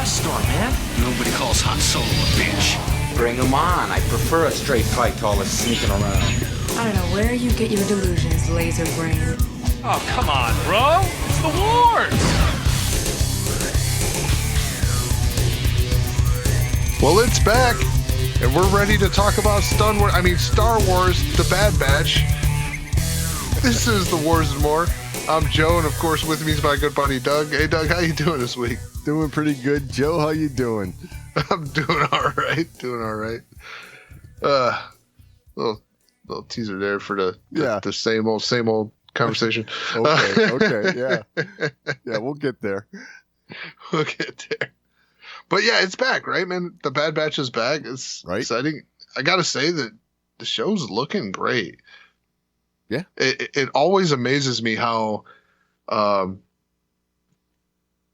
Death Star, man. Nobody calls Han Solo a bitch. Bring him on. I prefer a straight fight to all this sneaking around. I don't know where you get your delusions, laser brain. Oh, come on, bro. It's the wars. Well, it's back, and we're ready to talk about Star Wars, The Bad Batch. This is The Wars and More. I'm Joe, and of course, with me is my good buddy Doug. Hey, Doug, how you doing this week? Doing pretty good. Joe, how you doing? I'm doing all right. Little teaser there for the same old conversation. Okay, yeah, we'll get there. We'll get there. But yeah, it's back, right, man? The Bad Batch is back. It's exciting. I gotta say that the show's looking great. Yeah, it always amazes me how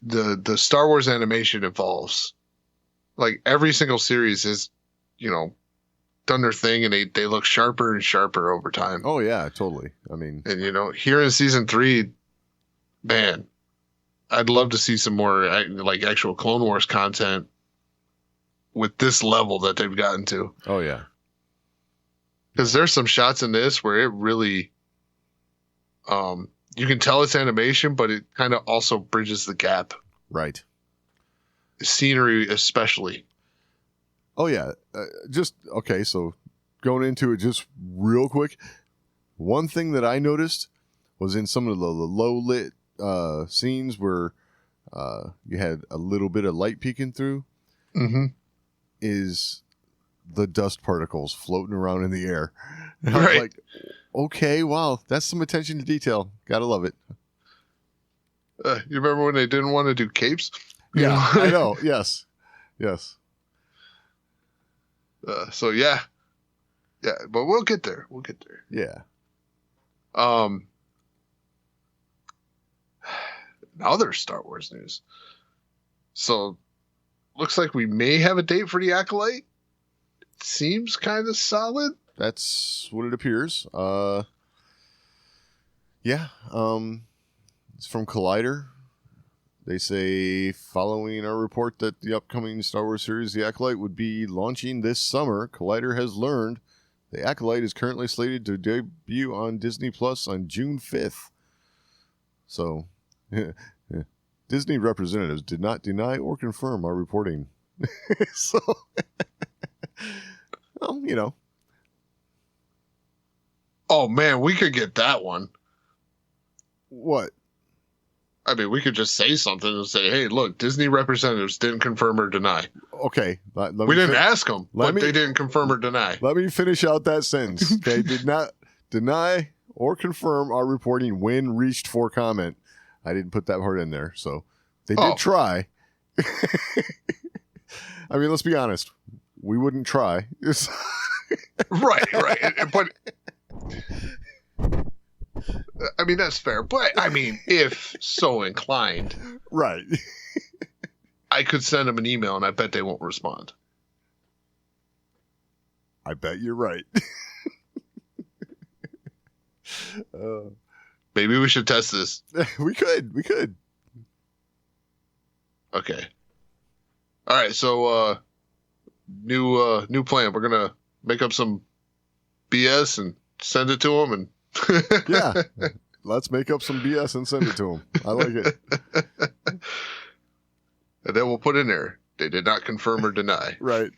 the Star Wars animation evolves. Like every single series is, done their thing, and they look sharper and sharper over time. Oh yeah, totally. I mean, and here in season 3, man, I'd love to see some more like actual Clone Wars content with this level that they've gotten to. Oh yeah. Because there's some shots in this where it really, you can tell it's animation, but it kind of also bridges the gap. Right. Scenery especially. Oh, yeah. So going into it just real quick, one thing that I noticed was in some of the low-lit scenes where you had a little bit of light peeking through, is the dust particles floating around in the air. And I was like, okay, wow, that's some attention to detail. Gotta love it. You remember when they didn't want to do capes? Yeah, I know. Yes. So yeah, but we'll get there. Yeah. Now there's Star Wars news. So looks like we may have a date for the Acolyte. Seems kind of solid. That's what it appears. Yeah. It's from Collider. They say, following our report that the upcoming Star Wars series, The Acolyte, would be launching this summer, Collider has learned The Acolyte is currently slated to debut on Disney Plus on June 5th. So, Disney representatives did not deny or confirm our reporting. So, well, Oh, man, we could get that one. What? I mean, we could just say something and say, hey, look, Disney representatives didn't confirm or deny. Okay. We didn't ask them, but they didn't confirm or deny. Let me finish out that sentence. Okay. Did not deny or confirm our reporting when reached for comment. I didn't put that part in there. So they did try. I mean, let's be honest. We wouldn't try. Right. But I mean, that's fair. But I mean, if so inclined, right, I could send them an email, and I bet they won't respond. I bet you're right. Maybe we should test this. We could. Okay. All right. So, new plan. We're gonna make up some BS and send it to them, and yeah, let's make up some BS and send it to them. I like it. And then we'll put in there, they did not confirm or deny. Right.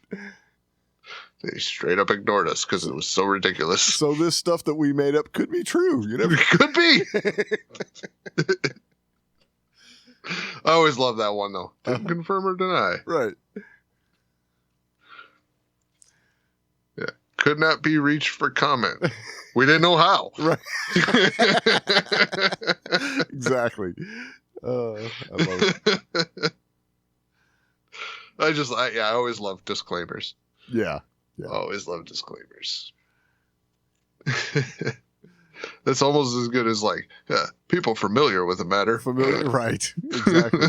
They straight up ignored us because it was so ridiculous. So this stuff that we made up could be true. You never could be. I always love that one though. Didn't confirm or deny. Right. Yeah. Could not be reached for comment. We didn't know how. Right. Exactly. I love it. I always love disclaimers. Yeah. I always love disclaimers. That's almost as good as people familiar with the matter. Familiar, right. Exactly.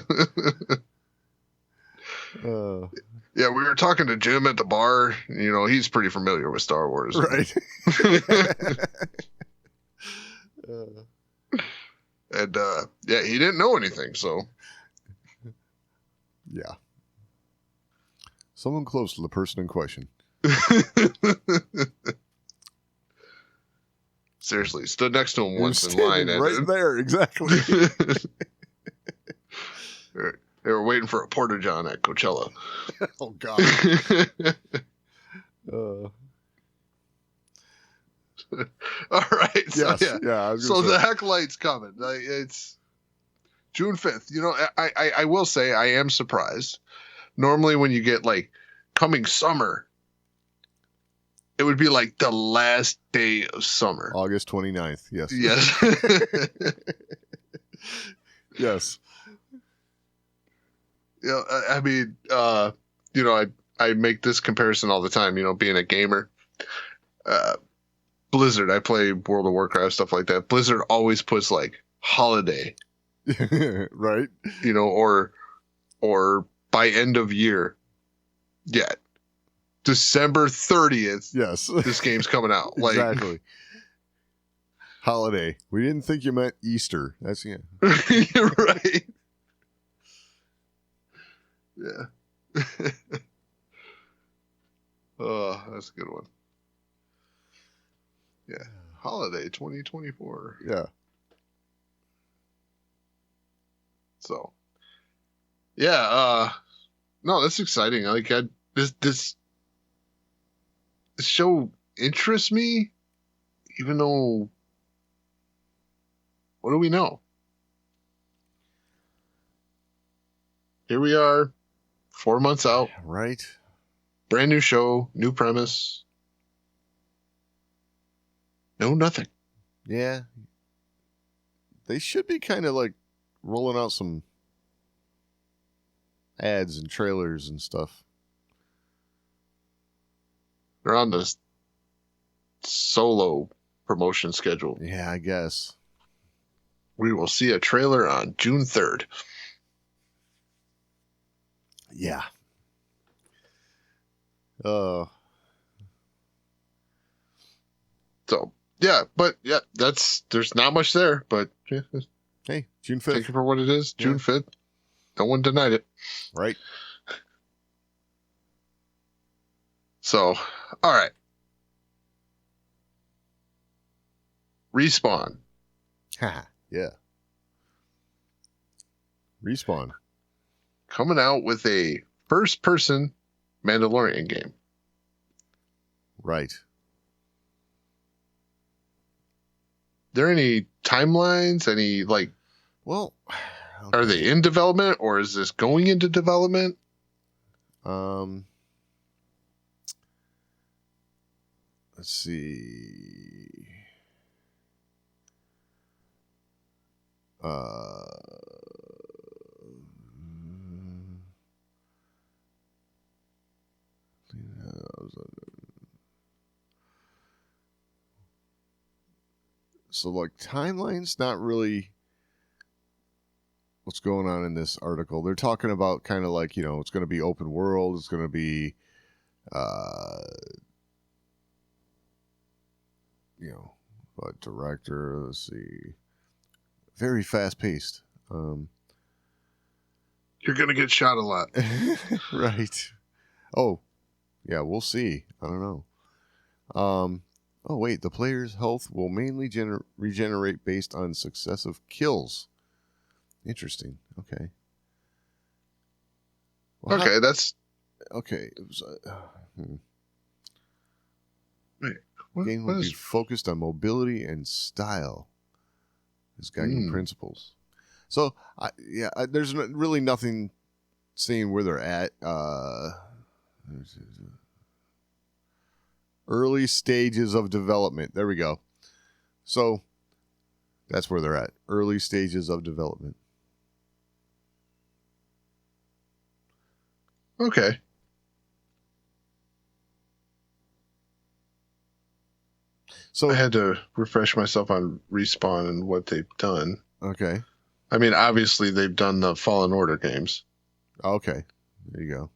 Yeah, we were talking to Jim at the bar. He's pretty familiar with Star Wars. Right. And he didn't know anything, so. Yeah. Someone close to the person in question. Seriously, stood next to him You're once in line. standing right there, exactly. They were waiting for a Porta John at Coachella. Oh, God. All right. So, Yes, yeah. I was So gonna say. the Acolyte's coming. Like, it's June 5th. You know, I will say I am surprised. Normally when you get like coming summer, it would be like the last day of summer. August 29th, yes. Yes. Yes. You know, I mean, you know, I make this comparison all the time, you know, being a gamer. Blizzard, I play World of Warcraft, stuff like that. Blizzard always puts like holiday, Right? you know, or by end of year. Yeah. December 30th, Yes. this game's coming out. Like, Exactly. Holiday. We didn't think you meant Easter. That's yeah. You're right. Yeah. Oh, that's a good one. Yeah. Holiday 2024. Yeah. So, yeah, no, that's exciting. Like, this show interests me, even though, what do we know? Here we are, 4 months out, Right? brand new show, new premise. No, nothing. Yeah. They should be kind of like rolling out some ads and trailers and stuff. They're on the solo promotion schedule. Yeah, I guess. We will see a trailer on June 3rd. Yeah. So, yeah, but yeah, there's not much there, but yeah, Hey, June take 5th. it for what it is. June 5th. No one denied it. Right? So, all right. Respawn. Haha, yeah. Respawn. Coming out with a first-person Mandalorian game. Right. There any timelines? Any, like, Well, are they in development, or is this going into development? Let's see. So, like, timeline's not really what's going on in this article. They're talking about kind of like, you know, it's going to be open world. It's going to be, you know, what director? Let's see. Very fast paced. You're going to get shot a lot. Right. Oh, yeah, we'll see. I don't know. Oh, wait, the player's health will mainly regenerate based on successive kills. Interesting. Okay. Well, Okay, that's... okay. It was, Wait, what, game what will is... be focused on mobility and style as guiding principles. So, there's really nothing saying where they're at. Early stages of development. There we go. So, that's where they're at. Early stages of development. Okay. So I had to refresh myself on Respawn and what they've done. okay. I mean, obviously, they've done the Fallen Order games. Okay. There you go.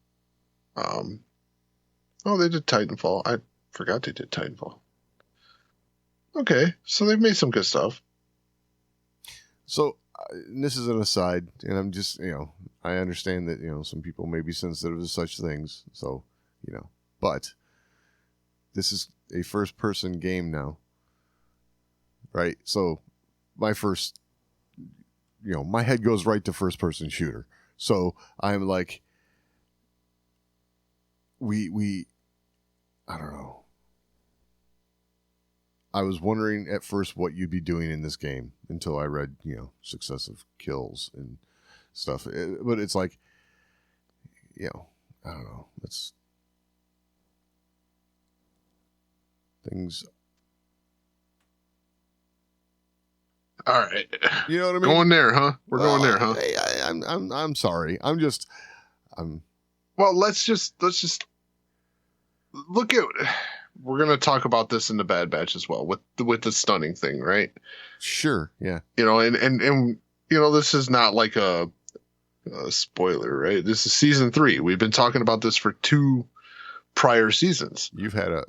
Oh, they did Titanfall. I forgot they did Titanfall. Okay, so they've made some good stuff. So and this is an aside, and I'm just, I understand that, some people may be sensitive to such things. So, but this is a first person game now. Right. So my first, my head goes right to first person shooter. So I'm like, I don't know. I was wondering at first what you'd be doing in this game until I read, successive kills and stuff. But it's like, I don't know. It's things. All right. You know what I mean? Going there, huh? We're going there, huh? I'm sorry. Well, let's just look at. We're gonna talk about this in the Bad Batch as well with the stunning thing, right? Sure. Yeah. And this is not like a spoiler, right? This is season 3. We've been talking about this for 2 prior seasons. You've had a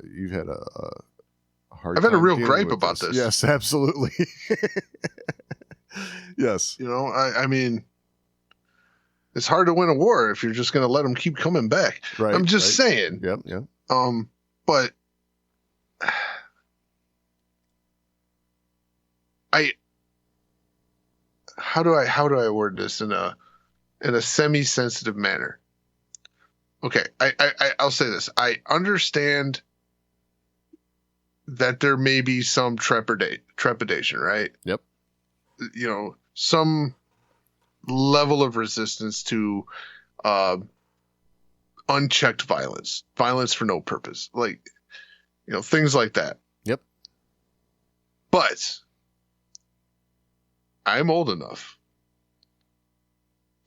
hard. I've had a time real dealing gripe with about this. Yes, absolutely. Yes. I mean, it's hard to win a war if you're just going to let them keep coming back. Right. I'm just saying. Yep. But how do I word this in a semi-sensitive manner? Okay, I'll say this. I understand that there may be some trepidation, right? Yep. Some level of resistance to unchecked violence for no purpose, like things like that. Yep. But I'm old enough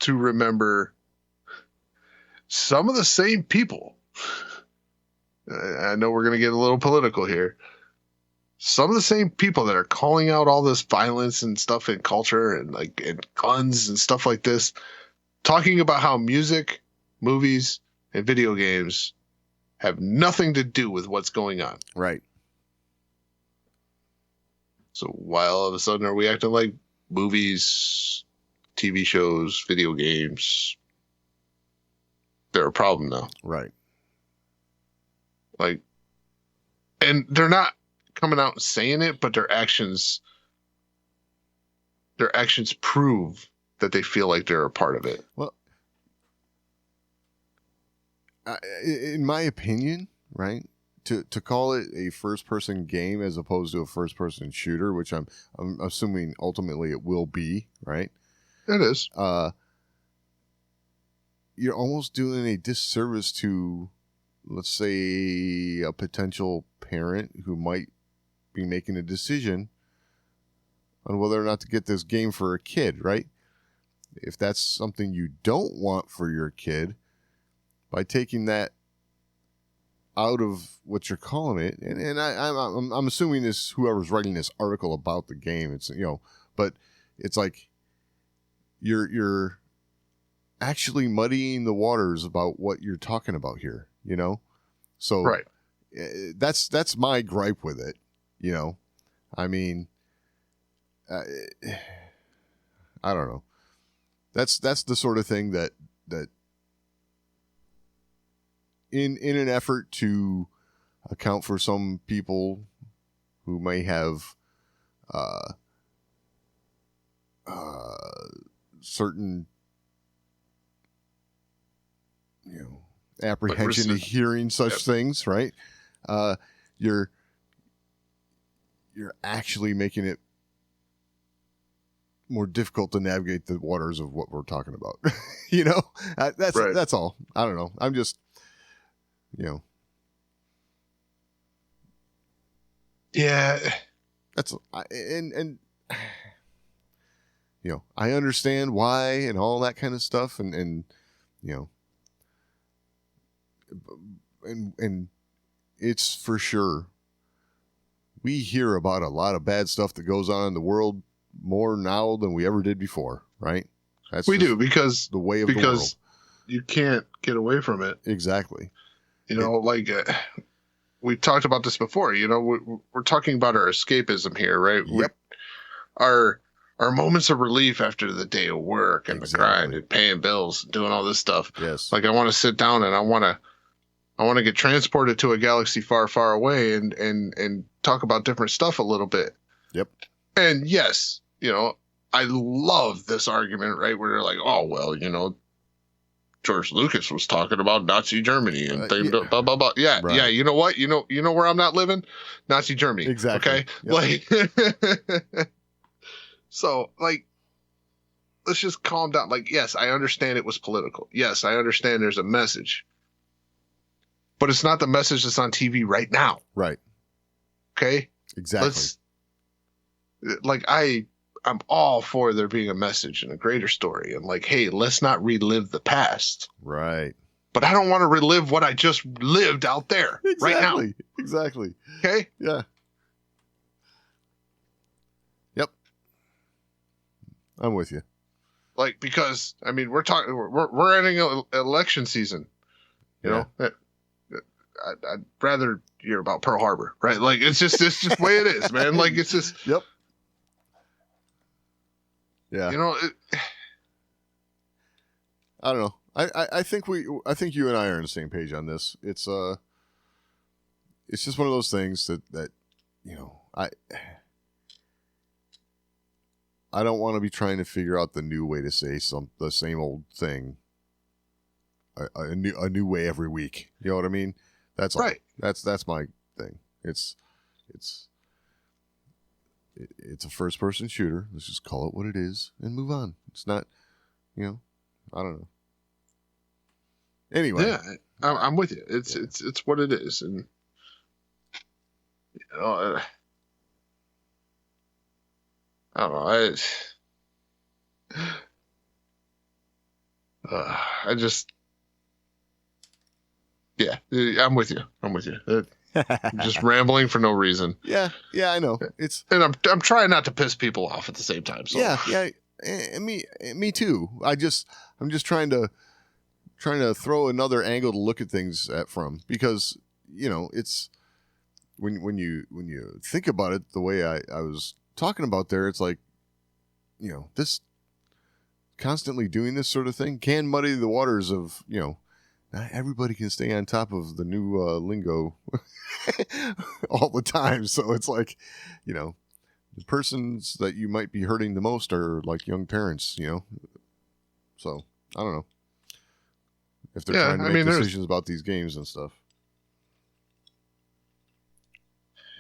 to remember some of the same people. I know we're going to get a little political here. Some of the same people that are calling out all this violence and stuff in culture and guns and stuff like this, talking about how music, movies, and video games have nothing to do with what's going on. Right. So why all of a sudden are we acting like movies, TV shows, video games, they're a problem now? Right. And they're not coming out and saying it, but their actions prove that they feel like they're a part of it. Well, in my opinion, right, to call it a first-person game as opposed to a first-person shooter, which I'm assuming ultimately it will be, right? It is. You're almost doing a disservice to, let's say, a potential parent who might be making a decision on whether or not to get this game for a kid, right? If that's something you don't want for your kid, by taking that out of what you're calling it, and I'm assuming this, whoever's writing this article about the game, it's but it's like you're actually muddying the waters about what you're talking about here, So right. That's my gripe with it, I mean, I don't know. That's the sort of thing that in an effort to account for some people who may have certain apprehension to hearing such things, right? You're actually making it more difficult to navigate the waters of what we're talking about. That's right. That's all. I don't know. I'm just, yeah. That's and I understand why and all that kind of stuff, and and it's for sure. We hear about a lot of bad stuff that goes on in the world more now than we ever did before, right? We do, because the way of the world. You can't get away from it. Exactly. We've talked about this before. We're talking about our escapism here, right? Yep. Our are moments of relief after the day of work and the grind and paying bills and doing all this stuff. Yes. Like I want to sit down and I want to get transported to a galaxy far, far away and talk about different stuff a little bit. Yep. And yes, I love this argument, right? Where they're like, oh, well, George Lucas was talking about Nazi Germany and blah, blah, blah. Yeah. Right. Yeah. You know what? You know where I'm not living? Nazi Germany. Exactly. Okay. Yep. Like, so like, let's just calm down. Like, yes, I understand it was political. Yes, I understand there's a message, but it's not the message that's on TV right now. Right. Okay. Exactly. I'm all for there being a message and a greater story and like, hey, let's not relive the past. Right. But I don't want to relive what I just lived out there right now. Exactly. Okay. Yeah. Yep. I'm with you. Like, because I mean, we're ending election season. You know, I'd rather hear about Pearl Harbor, right? Like, it's just the way it is, man. Like, it's just. Yep. Yeah. I don't know. I think you and I are on the same page on this. It's just one of those things that I don't want to be trying to figure out the new way to say the same old thing a new way every week. You know what I mean? That's all. Right. That's my thing. It's a first person shooter. Let's just call it what it is and move on. It's not, I don't know. Anyway. Yeah, I'm with you. It's what it is. And, I don't know. I'm with you. I'm just rambling for no reason. Yeah, I know. And I'm trying not to piss people off at the same time. So. Yeah, and me too. I'm just trying to throw another angle to look at things from, because it's when you think about it the way I was talking about there, it's like this constantly doing this sort of thing can muddy the waters of not everybody can stay on top of the new lingo all the time. So it's like, the persons that you might be hurting the most are like young parents, So I don't know if they're trying to make decisions about these games and stuff.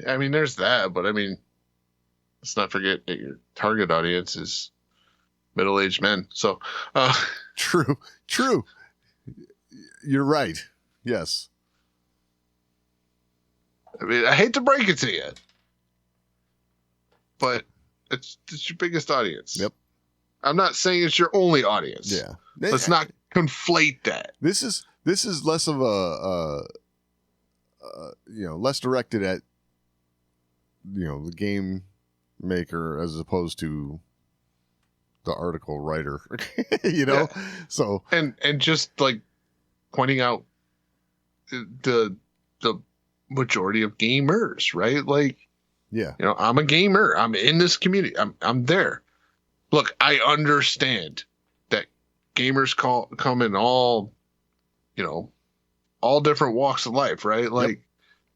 I mean, there's that, but I mean, let's not forget that your target audience is middle-aged men. So, True. You're right. Yes. I mean, I hate to break it to you, but it's your biggest audience. Yep. I'm not saying it's your only audience. Yeah. Let's not conflate that. This is less of a less directed at the game maker as opposed to the article writer. Yeah. So and just like pointing out the majority of gamers, right? Like, yeah, I'm a gamer. I'm in this community. I'm there. Look, I understand that gamers come in all different walks of life, right? Like,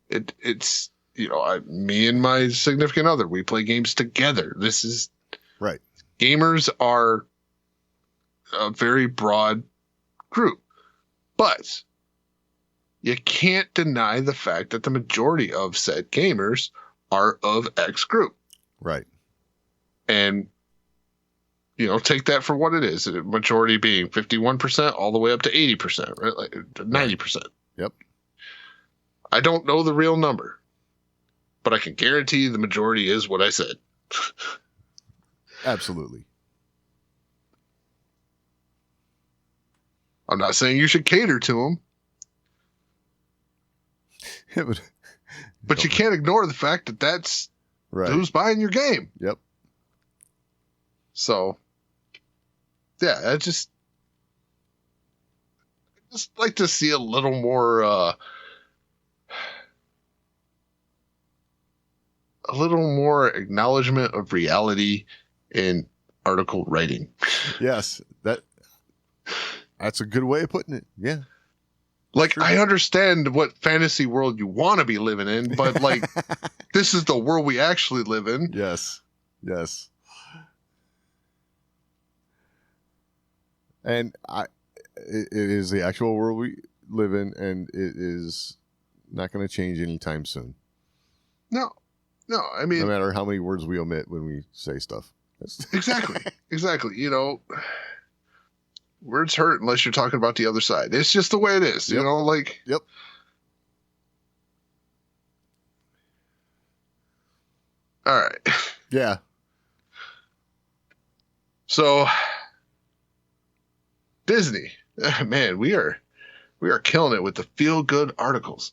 it's me and my significant other, we play games together. This is right. Gamers are a very broad group, but you can't deny the fact that the majority of said gamers are of X group. Right. And, take that for what it is. The majority being 51% all the way up to 80%, right? Like 90%. Yep. I don't know the real number, but I can guarantee the majority is what I said. Absolutely. I'm not saying you should cater to them, but you can't ignore the fact that that's right. Who's buying your game. Yep. So, yeah, I just like to see a little more acknowledgement of reality in article writing. Yes, that's a good way of putting it. Yeah. Like, I understand what fantasy world you want to be living in, but like, this is the world we actually live in. Yes. Yes. And it is the actual world we live in, and it is not going to change anytime soon. No, I mean, no matter how many words we omit when we say stuff. Exactly. You know, words hurt unless you're talking about the other side. It's just the way it is. Yep. You know, like. Yep. All right. Yeah. So, Disney, man, we are killing it with the feel good articles.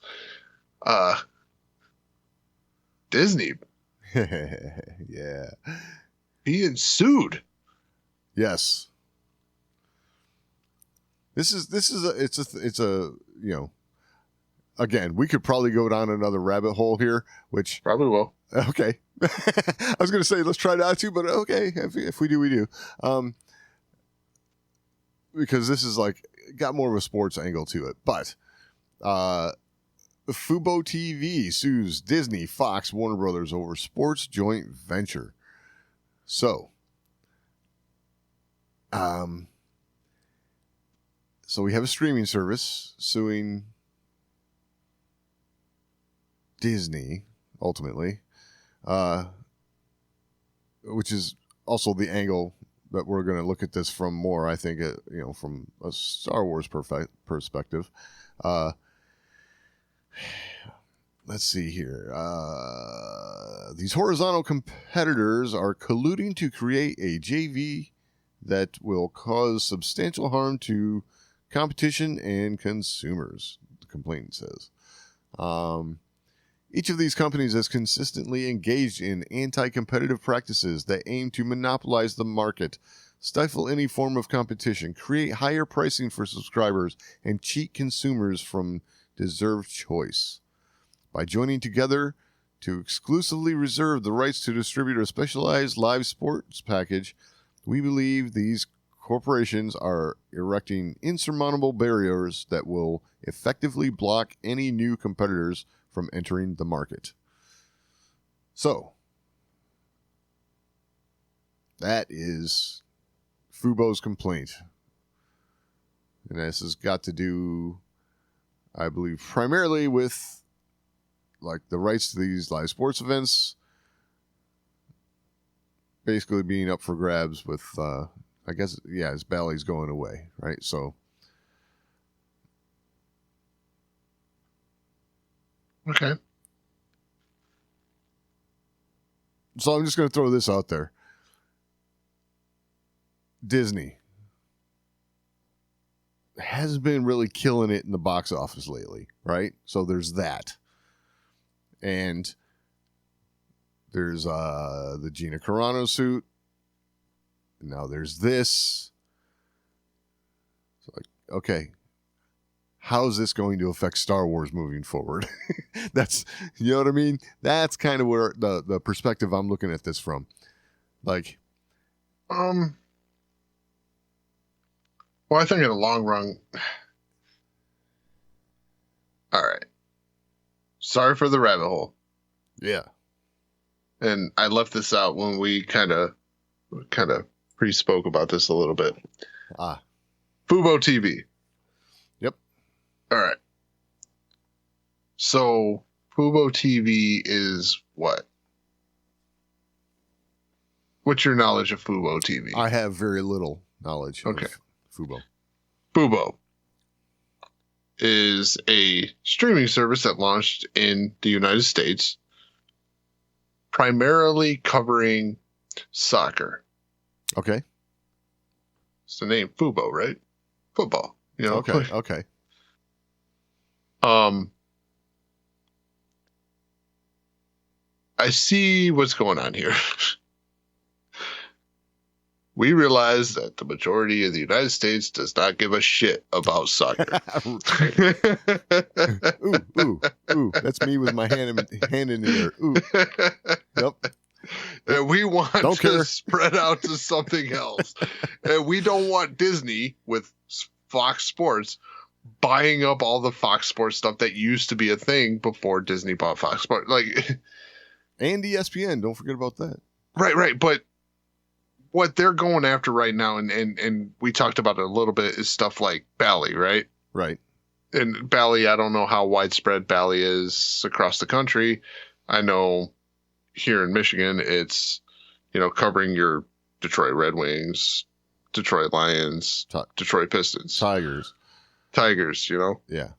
Disney, yeah, being sued. Yes. It's a you know, again, we could probably go down another rabbit hole here, which Probably will. okay. I was going to say let's try not to, but okay, if we do, we do. Because this is like got more of a sports angle to it, but Fubo TV sues Disney, Fox, Warner Brothers over sports joint venture. So we have a streaming service suing Disney ultimately, which is also the angle that we're going to look at this from more, I think, from a Star Wars perspective. Let's see here. These horizontal competitors are colluding to create a JV that will cause substantial harm to competition and consumers, the complaint says. Each of these companies has consistently engaged in anti-competitive practices that aim to monopolize the market, stifle any form of competition, create higher pricing for subscribers, and cheat consumers from deserved choice. By joining together to exclusively reserve the rights to distribute a specialized live sports package, we believe these corporations are erecting insurmountable barriers that will effectively block any new competitors from entering the market. So, that is Fubo's complaint. And this has got to do, I believe, primarily with like the rights to these live sports events basically being up for grabs with, I guess, yeah, his Bally's going away, right? So, okay. So I'm just going to throw this out there. Disney has been really killing it in the box office lately, right? So there's that. And there's the Gina Carano suit. Now there's this. It's like, okay, how is this going to affect Star Wars moving forward? That's, you know what I mean? That's kind of where the perspective I'm looking at this from. Like, well, I think in the long run, all right. Sorry for the rabbit hole. yeah. And I left this out when we kind of pre-spoke about this a little bit. Fubo TV. Yep. All right. So Fubo TV is what? What's your knowledge of Fubo TV? I have very little knowledge Okay. of Fubo. Fubo is a streaming service that launched in the United States, primarily covering soccer. Okay. It's the name Fubo, right? Football. You know. Okay. I see what's going on here. We realize that the majority of the United States does not give a shit about soccer. Ooh. That's me with my hand in the air. Ooh. Yep. And we want Don't to care. spread out to something else. And we don't want Disney with Fox Sports buying up all the Fox Sports stuff that used to be a thing before Disney bought Fox Sports. Like, And ESPN, don't forget about that. right. But what they're going after right now, and we talked about it a little bit, is stuff like Bally, right? Right. And Bally, I don't know how widespread Bally is across the country. I know here in Michigan, it's, covering your Detroit Red Wings, Detroit Lions, Detroit Pistons, Tigers, Yeah.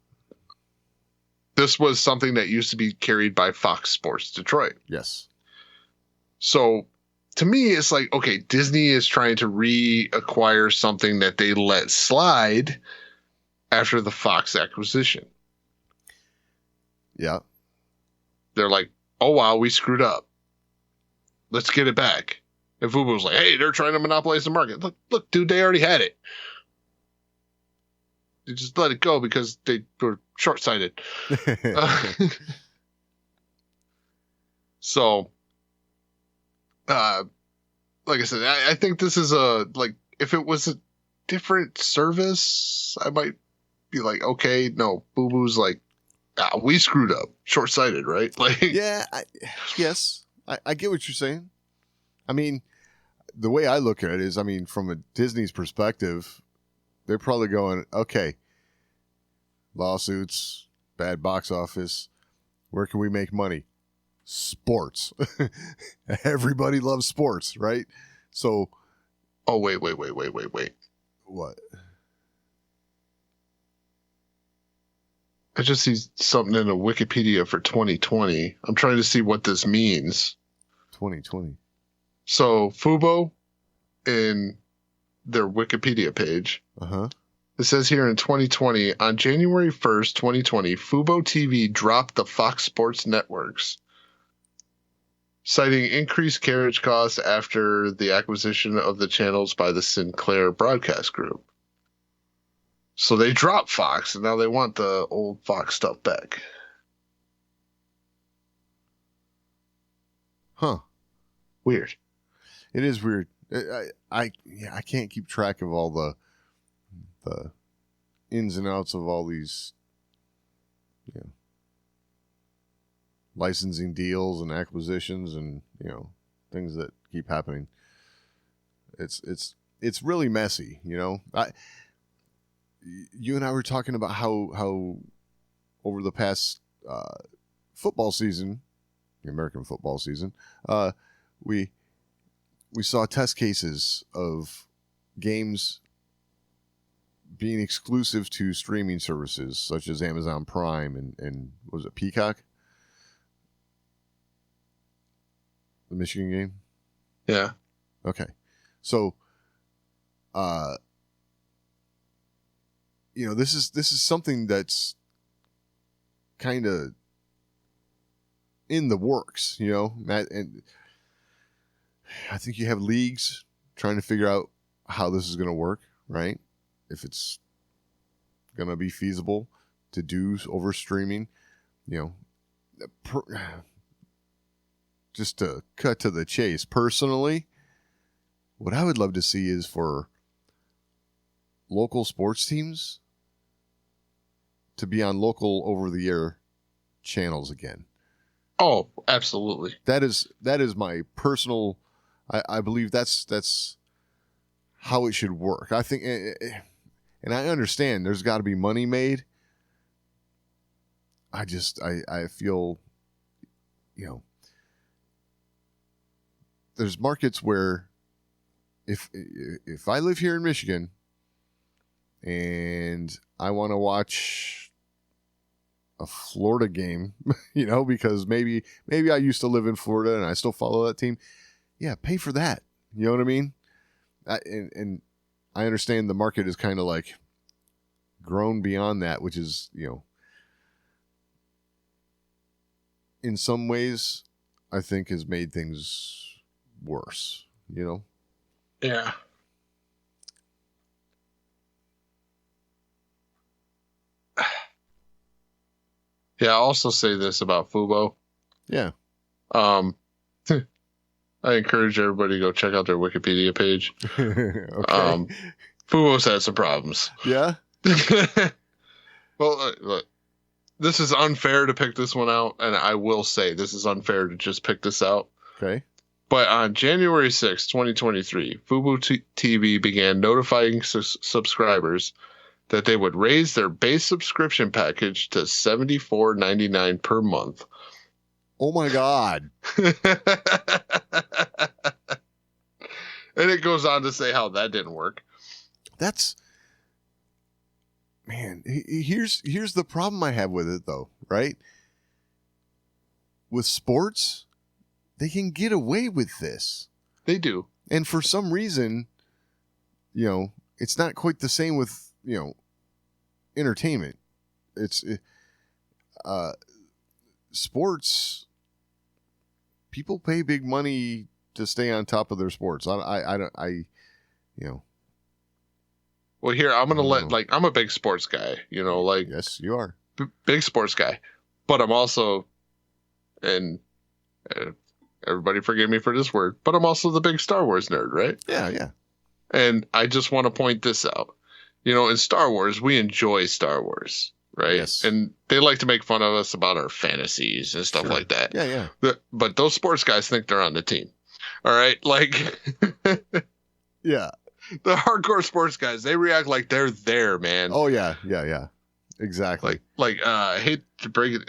This was something that used to be carried by Fox Sports Detroit. Yes. So to me, it's like, okay, Disney is trying to reacquire something that they let slide after the Fox acquisition. Yeah. They're like, oh, wow, we screwed up. Let's get it back. And Fubo was like, hey, they're trying to monopolize the market. Look, dude, they already had it. They just let it go because they were short-sighted. So, like I said, I think this is if it was a different service, I might be like, okay, no, Boo Boo's like, we screwed up, short-sighted, right? Like, Yeah. Yes. I get what you're saying. I mean, the way I look at it is, from a Disney's perspective, they're probably going, okay, lawsuits, bad box office, where can we make money? Sports. Everybody loves sports, right? So. oh, wait. What? I just see something in a Wikipedia for 2020. I'm trying to see what this means. 2020. So Fubo, in their Wikipedia page, it says here in 2020, on January 1st, 2020, Fubo TV dropped the Fox Sports networks, citing increased carriage costs after the acquisition of the channels by the Sinclair Broadcast Group. So they dropped Fox, and now they want the old Fox stuff back. Huh. Weird. It is weird. I can't keep track of all the ins and outs of all these licensing deals and acquisitions and things that keep happening. It's really messy, you and I were talking about how over the past football season, the American football season, we saw test cases of games being exclusive to streaming services such as Amazon Prime and was it Peacock? The Michigan game? Yeah. Okay. So this is something that's kind of in the works, and I think you have leagues trying to figure out how this is going to work, right? If it's going to be feasible to do over streaming, just to cut to the chase. Personally, what I would love to see is for local sports teams to be on local over-the-air channels again. Oh, absolutely. That is my personal. I believe that's how it should work. I think, and I understand there's got to be money made. I feel, there's markets where if I live here in Michigan and I want to watch a Florida game, because maybe I used to live in Florida and I still follow that team. Yeah, pay for that. You know what I mean? And I understand the market is kind of like grown beyond that, which is, in some ways, I think has made things worse, Yeah. Yeah, I'll also say this about Fubo. Yeah. I encourage everybody to go check out their Wikipedia page. Okay. Fubo's had some problems. Yeah. Well, look, this is unfair to pick this one out, and I will say this is unfair to just pick this out. Okay. But on January 6, 2023, Fubo TV began notifying subscribers that they would raise their base subscription package to $74.99 per month. Oh my God. And it goes on to say how that didn't work. That's, man, here's the problem I have with it though, right? With sports, they can get away with this. They do. And for some reason, it's not quite the same with, entertainment. It's sports. People pay big money to stay on top of their sports. Well, here, I'm going to I'm a big sports guy, Yes, you are. Big sports guy, but I'm also, and everybody forgive me for this word, but I'm also the big Star Wars nerd, right? Yeah. And I just want to point this out. In Star Wars, we enjoy Star Wars, right? Yes. And they like to make fun of us about our fantasies and stuff like that. Yeah. But those sports guys think they're on the team. All right? Yeah. The hardcore sports guys, they react like they're there, man. Oh, yeah. Exactly. I hate to break it,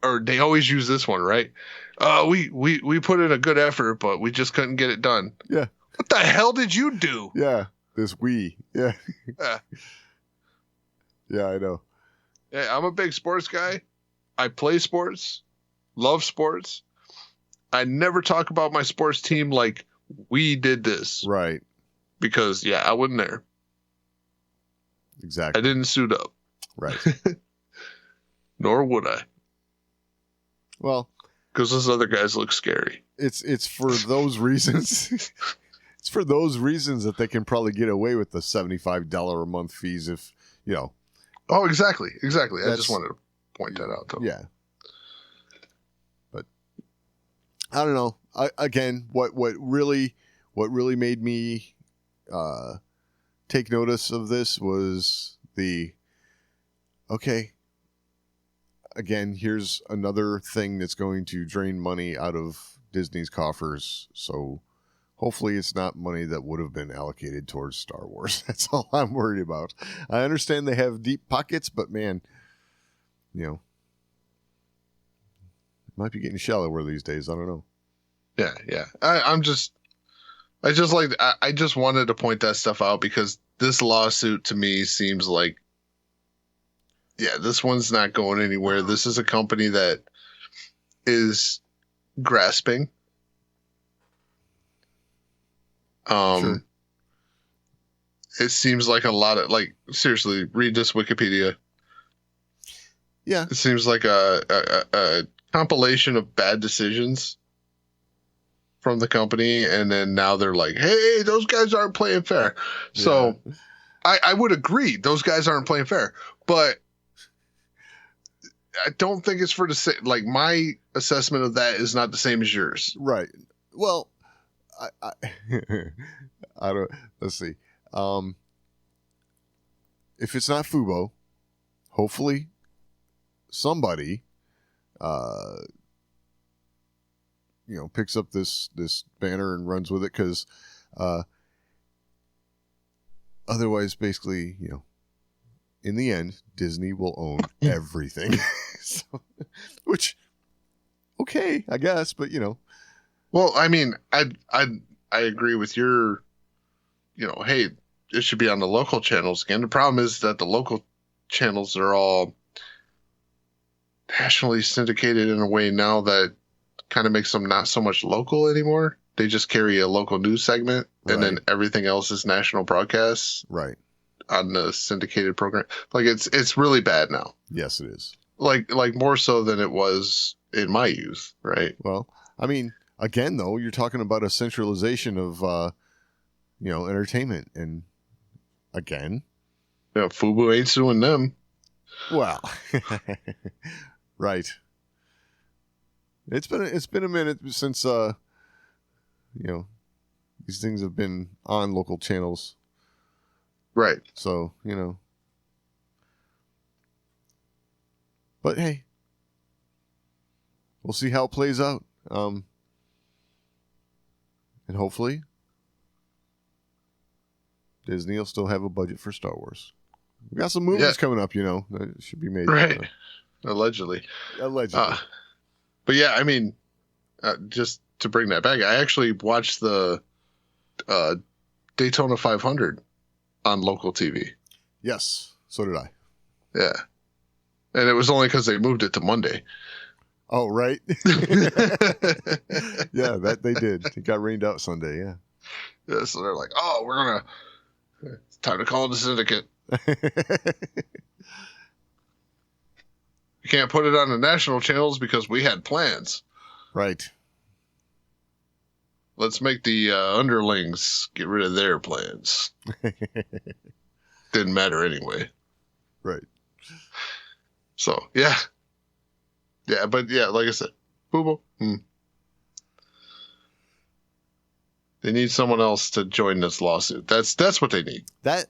or they always use this one, right? We put in a good effort, but we just couldn't get it done. Yeah. What the hell did you do? Yeah. This we. Yeah. Yeah. Yeah, I know. Yeah, I'm a big sports guy. I play sports, love sports. I never talk about my sports team like we did this. Right. Because, I wasn't there. Exactly. I didn't suit up. Right. Nor would I. Well, because those other guys look scary. It's for those reasons. It's for those reasons that they can probably get away with the $75 a month fees if, Oh, exactly. I just wanted to point that out, though. Yeah. But I don't know. Again, what really made me take notice of this was again, here's another thing that's going to drain money out of Disney's coffers. So hopefully it's not money that would have been allocated towards Star Wars. That's all I'm worried about. I understand they have deep pockets, but man, it might be getting shallower these days. I don't know. Yeah. I just wanted to point that stuff out because this lawsuit to me seems like, this one's not going anywhere. This is a company that is grasping. Sure. It seems like a lot of seriously, read this Wikipedia. Yeah. It seems like a compilation of bad decisions from the company, and then now they're like, hey, those guys aren't playing fair. Yeah. So I would agree, those guys aren't playing fair, but I don't think it's for the same. My assessment of that is not the same as yours. Right. Well, I don't. Let's see. If it's not Fubo, hopefully somebody, picks up this banner and runs with it, because otherwise, basically, in the end, Disney will own everything. So, which, okay, I guess, but Well, I mean, I agree with your, hey, it should be on the local channels again. The problem is that the local channels are all nationally syndicated in a way now that kind of makes them not so much local anymore. They just carry a local news segment, and then everything else is national broadcasts. Right. On the syndicated program. It's really bad now. Yes, it is. Like more so than it was in my youth, right? Well, I mean, again, though, you're talking about a centralization of, entertainment. And again, Fubo ain't suing them. Well, right. It's been a minute since these things have been on local channels. Right. So, but hey, we'll see how it plays out. And hopefully Disney will still have a budget for Star Wars. We got some movies coming up, that should be made. Right. Allegedly. Allegedly. But yeah, I mean, just to bring that back, I actually watched the Daytona 500 on local TV. Yes, so did I. Yeah. And it was only because they moved it to Monday. Oh, right. Yeah, that they did. It got rained out Sunday, yeah. Yeah, so they're like, it's time to call the syndicate. We can't put it on the national channels because we had plans. Right. Let's make the underlings get rid of their plans. Didn't matter anyway. Right. So, yeah. Yeah, but yeah, like I said, Boo. They need someone else to join this lawsuit. That's what they need. That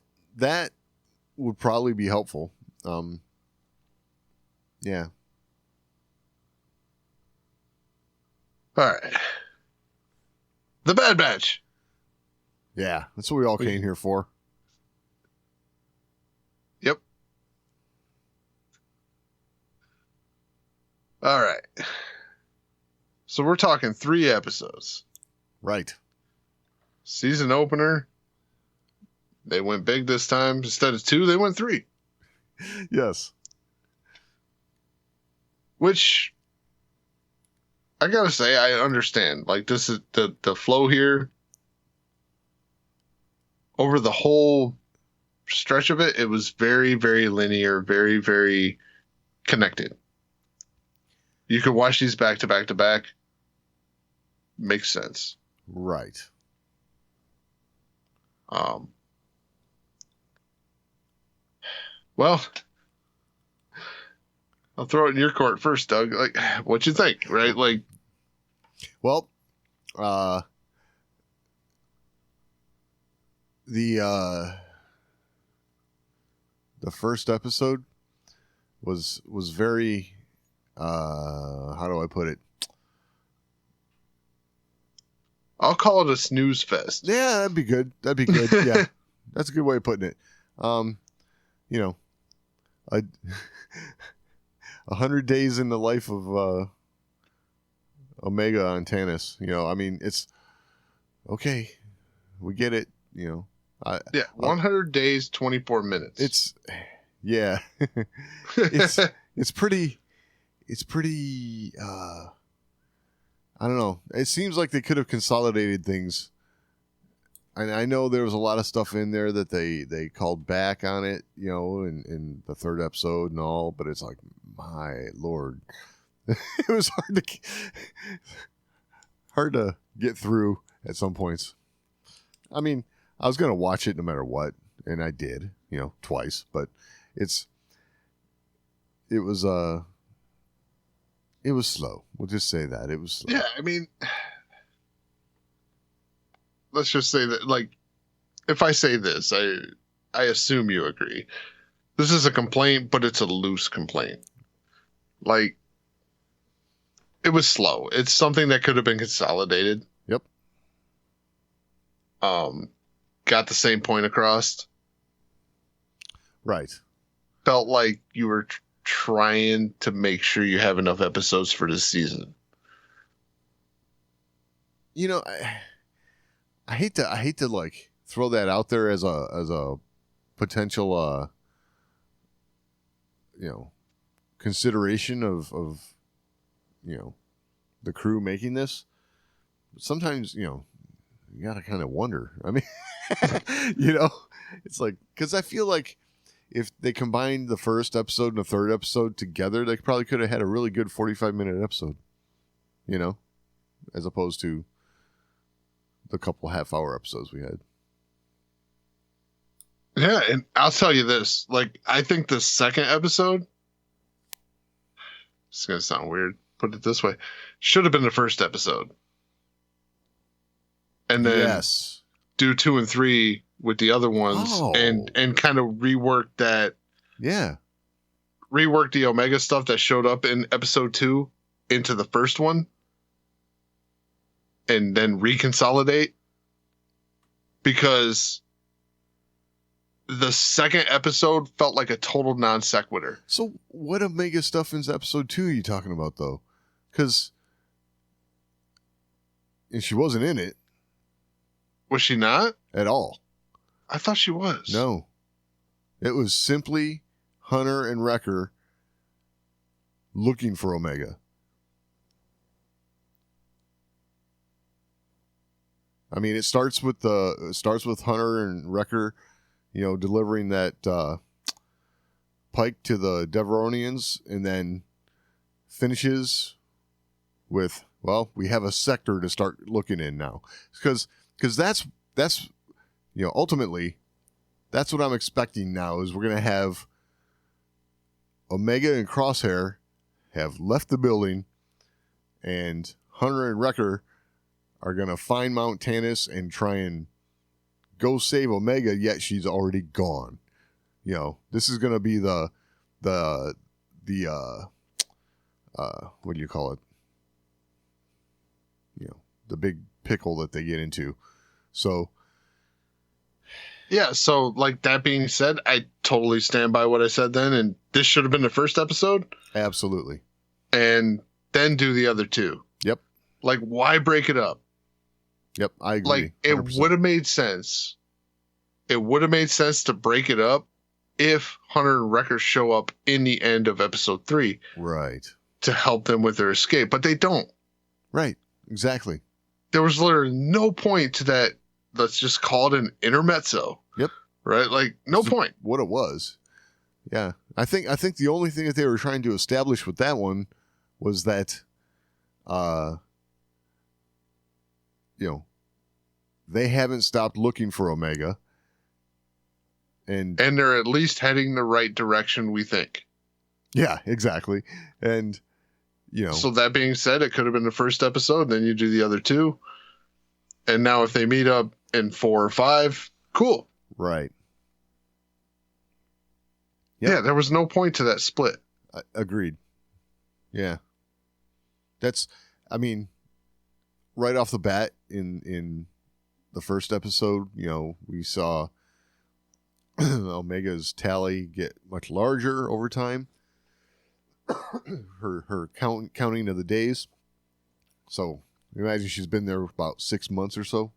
would probably be helpful. Yeah. All right. The Bad Batch. Yeah, that's what we all came here for. Yep. All right. So we're talking 3 episodes. Right. Season opener. They went big this time. Instead of 2, they went 3. Yes. Which, I gotta say, I understand. Like, this is the flow here. Over the whole stretch of it, it was very, very linear, very, very connected. You could watch these back to back to back. Makes sense. Right. Well, I'll throw it in your court first, Doug. Like, what you think, right? Like, well, the first episode was very, how do I put it? I'll call it a snooze fest. Yeah, that'd be good. Yeah, that's a good way of putting it. 100 days in the life of Omega on Tanis. I mean, it's okay. We get it. 100 days, 24 minutes. It's pretty. I don't know. It seems like they could have consolidated things. And I know there was a lot of stuff in there that they called back on it, in the 3rd episode and all, but it's like, my Lord. It was hard to get through at some points. I mean, I was going to watch it no matter what, and I did, twice, but it was slow. We'll just say that. It was slow. Yeah, I mean, let's just say that, like, if I say this, I assume you agree. This is a complaint, but it's a loose complaint. Like, it was slow. It's something that could have been consolidated. Yep. Got the same point across. Right. Felt like you were trying to make sure you have enough episodes for this season. I hate to like throw that out there as a potential consideration of the crew making this. But sometimes you gotta kind of wonder. I mean, it's like, because I feel like if they combined the first episode and the 3rd episode together, they probably could have had a really good 45-minute episode, as opposed to the couple half-hour episodes we had. Yeah, and I'll tell you this. Like, I think the 2nd episode, it's going to sound weird, put it this way, should have been the 1st episode. and then yes. do 2 and 3 with the other ones, Oh. and kind of rework Yeah. the Omega stuff that showed up in episode 2 into the first one, and then reconsolidate, because the second episode felt like a total non sequitur. So what Omega stuff in episode 2 are you talking about, though? Because she wasn't in it Was she not? at all. I thought she was. No. It was simply Hunter and Wrecker looking for Omega. I mean, it starts with Hunter and Wrecker, delivering that pike to the Deveronians, and then finishes with, well, we have a sector to start looking in now, because that's ultimately that's what I'm expecting now, is we're gonna have Omega and Crosshair have left the building, and Hunter and Wrecker are going to find Mount Tannis and try and go save Omega, yet she's already gone. This is going to be the what do you call it? The big pickle that they get into. So, yeah, so like that being said, I totally stand by what I said then, and this should have been the first episode. absolutely. And then do the other 2. Yep. Like, why break it up? Yep, I agree. Like, it 100%. would have made sense. It would have made sense to break it up if Hunter and Wrecker show up in the end of episode 3 Right. to help them with their escape, but they don't. Right. Exactly. There was literally no point to that. Let's just call it an intermezzo. Yep. Right? Like, no point. What it was. Yeah. I think the only thing that they were trying to establish with that one was that they haven't stopped looking for Omega. And they're at least heading the right direction, we think. yeah, exactly. And So that being said, it could have been the first episode, then you do the other 2. And now if they meet up in 4 or 5, cool. right. Yep. Yeah, there was no point to that split. Agreed. Yeah. Right off the bat in the first episode, we saw Omega's tally get much larger over time. her counting of the days. So imagine she's been there about 6 months or so.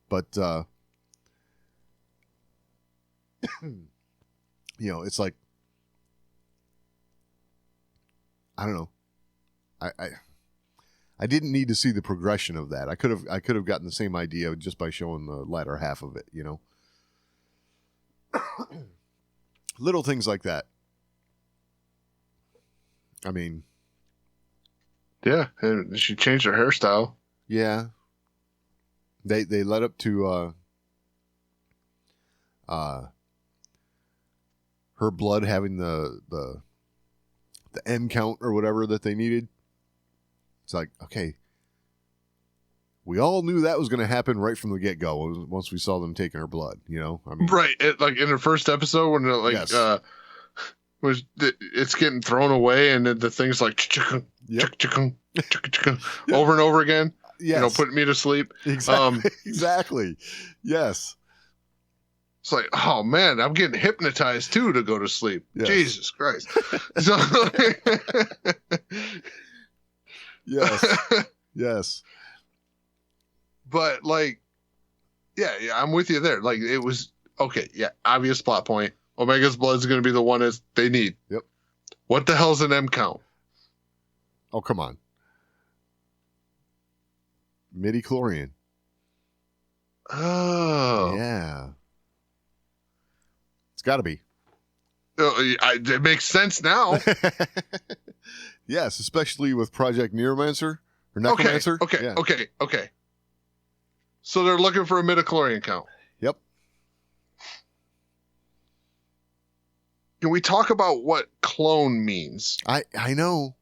But it's like, I don't know. I didn't need to see the progression of that. I could have gotten the same idea just by showing the latter half of it, Little things like that. I mean, Yeah, and she changed her hairstyle. yeah. They led up to her blood having the M count or whatever that they needed. It's like, okay, we all knew that was going to happen right from the get-go once we saw them taking her blood, I mean, Right, like in the first episode when Yes. it's getting thrown away and then the thing's like Yep. over and over again. yes, Putting me to sleep. exactly, exactly, yes, It's like, oh man, I'm getting hypnotized too to go to sleep. Yes. Jesus Christ. So, yes, yes, but like, yeah, I'm with you there. Like it was okay. Yeah, obvious plot point. Omega's blood's going to be the one that they need. Yep. What the hell's an M count? Oh, come on. Midi-chlorian. Oh, Yeah. It's got to be. It makes sense now. Yes, especially with Project Neuromancer or Necromancer. Okay. Yeah. Okay. So they're looking for a midichlorian count. Yep. Can we talk about what clone means? I know.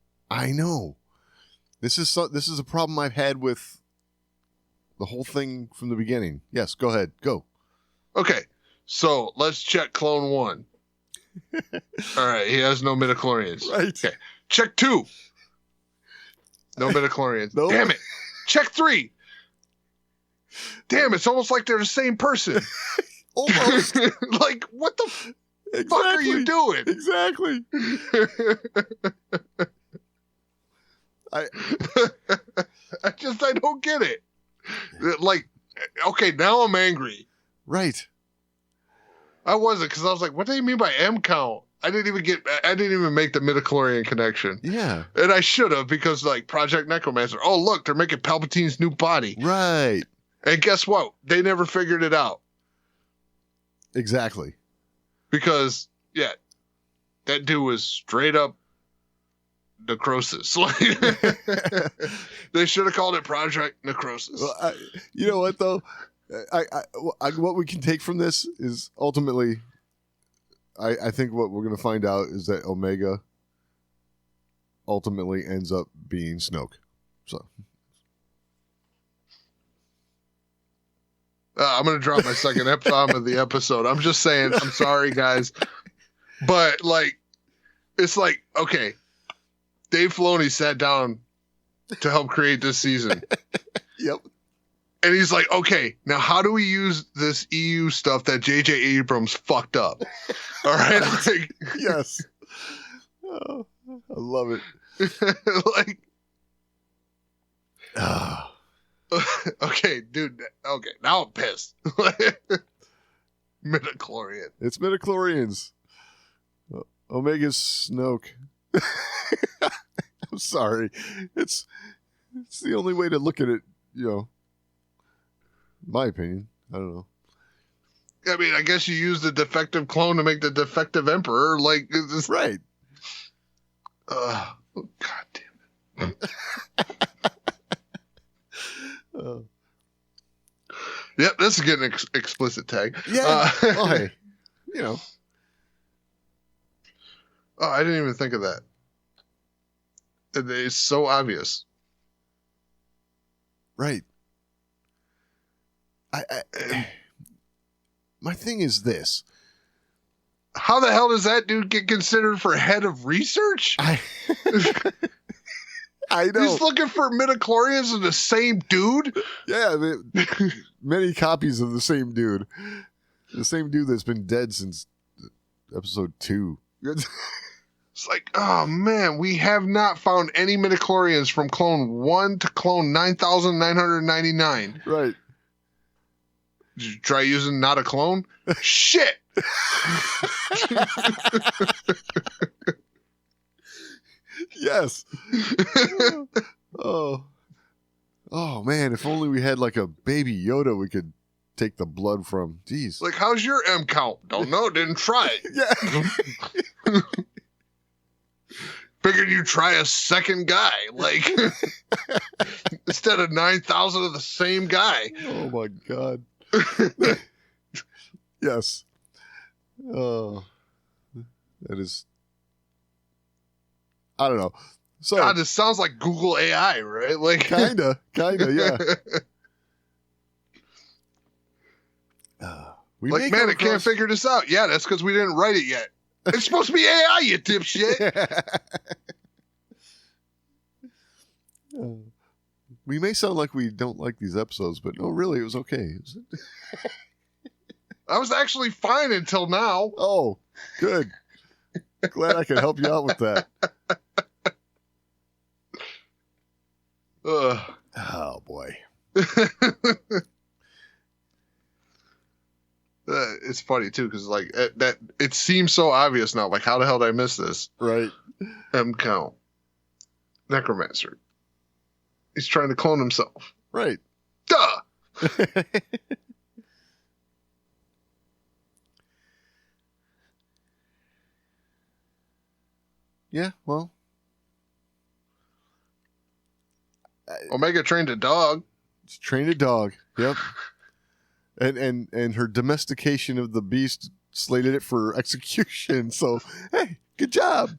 This is a problem I've had with the whole thing from the beginning. Yes, go ahead. Go. Okay, so let's check Clone 1. All right, he has no midichlorians. Right. Okay, check 2. No midichlorians. Nope. Damn it. Check 3. Damn, it's almost like they're the same person. Almost. Like, what the fuck are you doing? Exactly. I don't get it. Like, okay, now I'm angry. Right. I wasn't, because I was like, what do you mean by M count? I didn't even make the midichlorian connection. Yeah. And I should have, because like Project Necromancer, oh look, they're making Palpatine's new body. Right. And guess what? They never figured it out. Exactly. Because, yeah, that dude was straight up necrosis. They should have called it Project Necrosis. Well, you know what though? What we can take from this is ultimately, I think what we're going to find out is that Omega ultimately ends up being Snoke. So I'm going to drop my second F-bomb of the episode. I'm just saying, I'm sorry, guys. But, like, it's like, okay, Dave Filoni sat down to help create this season. Yep. And he's like, okay, now how do we use this EU stuff that J.J. Abrams fucked up? All right? Like, Yes. Oh, I love it. like, Ah. okay, dude. Okay, now I'm pissed. Midichlorian. It's midichlorians. Omega's Snoke. I'm sorry. It's the only way to look at it, you know. My opinion. I don't know. I mean, I guess you use the defective clone to make the defective emperor. Like, it's just, Right. oh, God damn it. Yep, this is getting an explicit tag. Yeah. Well, hey, you know. Oh, I didn't even think of that. It's so obvious. Right. My thing is this. How the hell does that dude get considered for head of research? I know. He's looking for midichlorians of the same dude? Yeah, many copies of the same dude. The same dude that's been dead since episode 2. It's like, oh man, we have not found any midichlorians from clone 1 to clone 9,999. Right. Did you try using not a clone? Shit! Yes. Oh man, if only we had like a baby Yoda we could take the blood from. Jeez. Like, how's your M count? Don't know, didn't try it. Yeah. Figured you'd try a second guy, like, instead of 9,000 of the same guy. Oh my god. Yes. Oh, that is. I don't know. So God, this sounds like Google AI, right? Like, kinda, yeah. We like, may man, come I can't across- figure this out. Yeah, that's because we didn't write it yet. It's supposed to be AI, you dipshit. We may sound like we don't like these episodes, but no, really, it was okay. I was actually fine until now. Oh, good. Glad I could help you out with that. Oh boy. It's funny too, because like that, it seems so obvious now. Like, how the hell did I miss this? Right. M count. Necromancer. He's trying to clone himself. Right. Duh. Yeah, well. Omega trained a dog. It's trained a dog. Yep. And her domestication of the beast slated it for execution. So, hey, good job.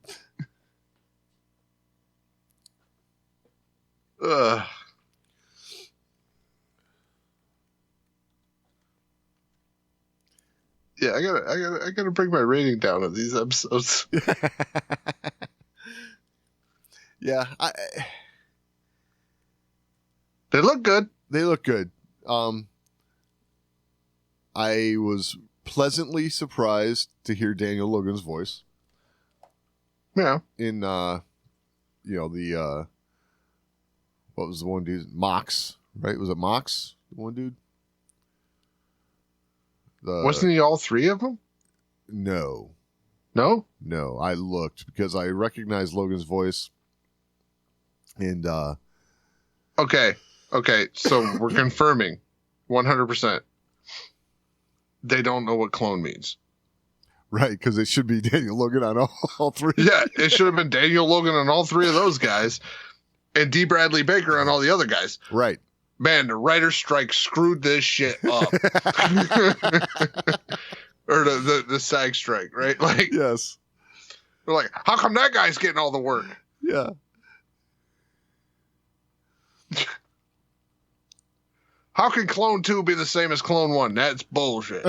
Yeah, I gotta bring my rating down of these episodes. Yeah, They look good. they look good. I was pleasantly surprised to hear Daniel Logan's voice Yeah. in, the what was the one dude? Mox, right? Was it Mox? The one dude? Wasn't he all three of them? No. No? No, I looked because I recognized Logan's voice. And, Okay. So we're confirming 100%. They don't know what clone means. right, because it should be Daniel Logan on all three. Yeah, it should have been Daniel Logan on all three of those guys and D. Bradley Baker on all the other guys. Right. Man, the writer's strike screwed this shit up. Or the SAG strike, right? Like, Yes. they're like, how come that guy's getting all the work? Yeah. How can Clone 2 be the same as Clone 1? That's bullshit.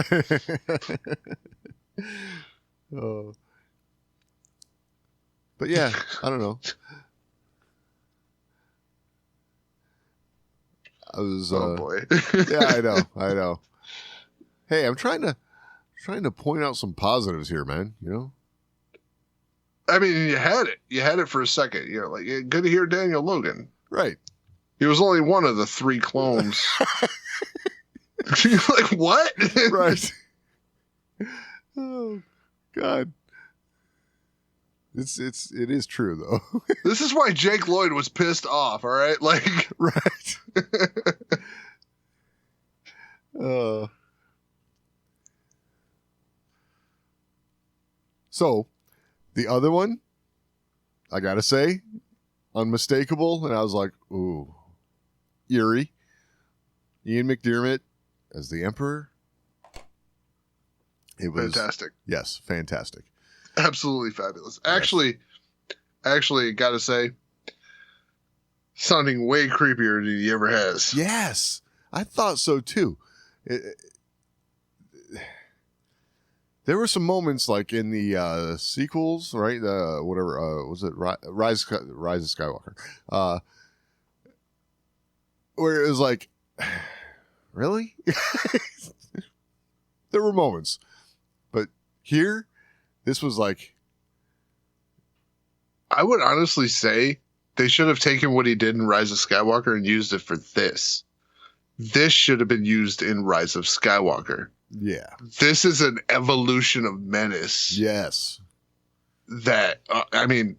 Oh. But yeah, I don't know. I was Oh boy. yeah, I know. Hey, I'm trying to point out some positives here, man, you know? I mean, you had it for a second. You know, like, good to hear Daniel Logan. Right. He was only one of the three clones. You're like, what? Right. Oh God. It is true though. This is why Jake Lloyd was pissed off, all right? Like, Right. So, the other one, I gotta say, unmistakable, and I was like, ooh, eerie. Ian McDiarmid as the Emperor. It was fantastic. Yes, fantastic. Absolutely fabulous. Actually, gotta say, sounding way creepier than he ever has. Yes, I thought so too. There were some moments like in the sequels, right? Whatever was it? Rise of Skywalker, where it was like, really? There were moments, but here, this was like, I would honestly say they should have taken what he did in Rise of Skywalker and used it for this. This should have been used in Rise of Skywalker. yeah, This is an evolution of menace yes, that, I mean,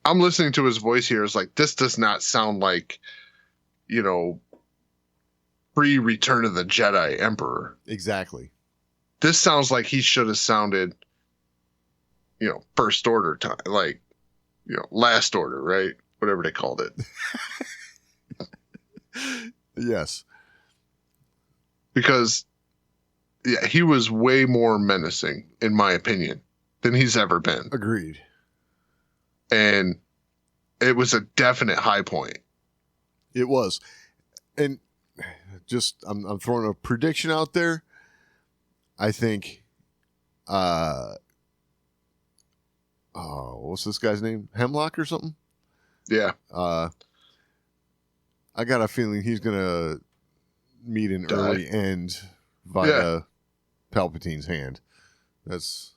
I'm listening to his voice here. It's like, this does not sound like, you know, pre-Return of the Jedi Emperor. exactly. This sounds like he should have sounded, you know, First Order time, like, you know, Last Order, right? Whatever they called it. Yes, Because, yeah, he was way more menacing, in my opinion, than he's ever been. agreed. And it was a definite high point. It was, and just I'm throwing a prediction out there. I think, what's this guy's name? Hemlock or something? Yeah. I got a feeling he's gonna meet an Die. early end via Palpatine's hand. That's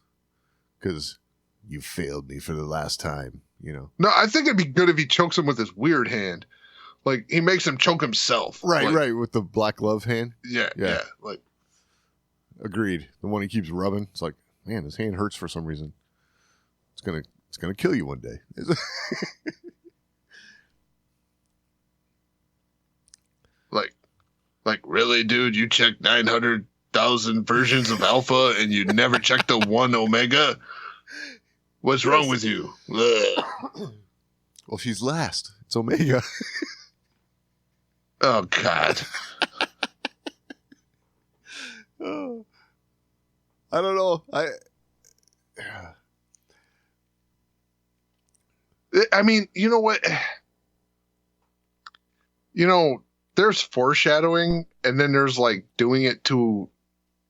because you failed me for the last time. You know. No, I think it'd be good if he chokes him with his weird hand. Like, he makes him choke himself. Right, Like, right, with the black glove hand. Yeah, Yeah. yeah. Like, Agreed. The one he keeps rubbing. It's like, man, his hand hurts for some reason. It's gonna kill you one day. like, really, dude? You checked 900,000 versions of Alpha and you never checked the one Omega? What's wrong with you? Ugh. Well, she's last. It's Omega. Oh, God. Oh. I don't know. I mean, you know what? You know, there's foreshadowing, and then there's like doing it to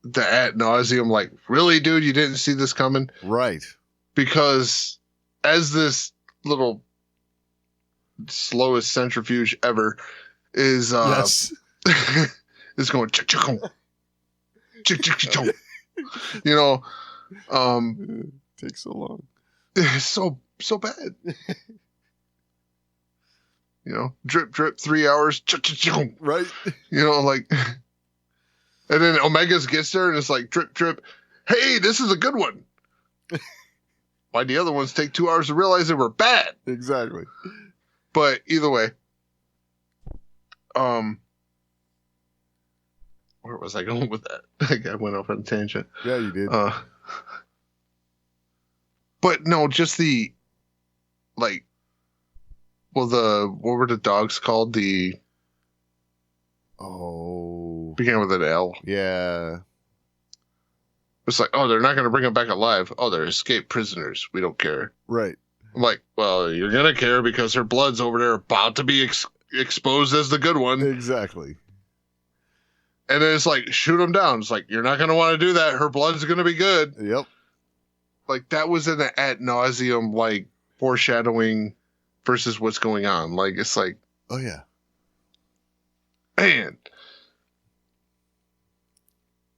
the ad nauseum, like, really, dude, you didn't see this coming? Right. Because as this little slowest centrifuge ever is Yes. is going you know, Takes so long. it's so bad. You know, drip 3 hours, Right. you know, like, and then Omegas gets there and it's like drip. Hey, this is a good one. Why'd the other ones take 2 hours to realize they were bad? Exactly. But either way, where was I going with that? I think I went off on a tangent. Yeah, you did. But no, just the, like, well, what were the dogs called? The Oh. began with an L. Yeah. It's like, oh, they're not going to bring them back alive. Oh, they're escaped prisoners. We don't care. Right. I'm like, well, you're going to care because her blood's over there about to be exposed as the good one. Exactly. And then it's like, shoot them down. It's like, you're not going to want to do that. Her blood's going to be good. Yep. Like, that was an ad nauseum, like, foreshadowing versus what's going on. Like, it's like, Oh yeah. man.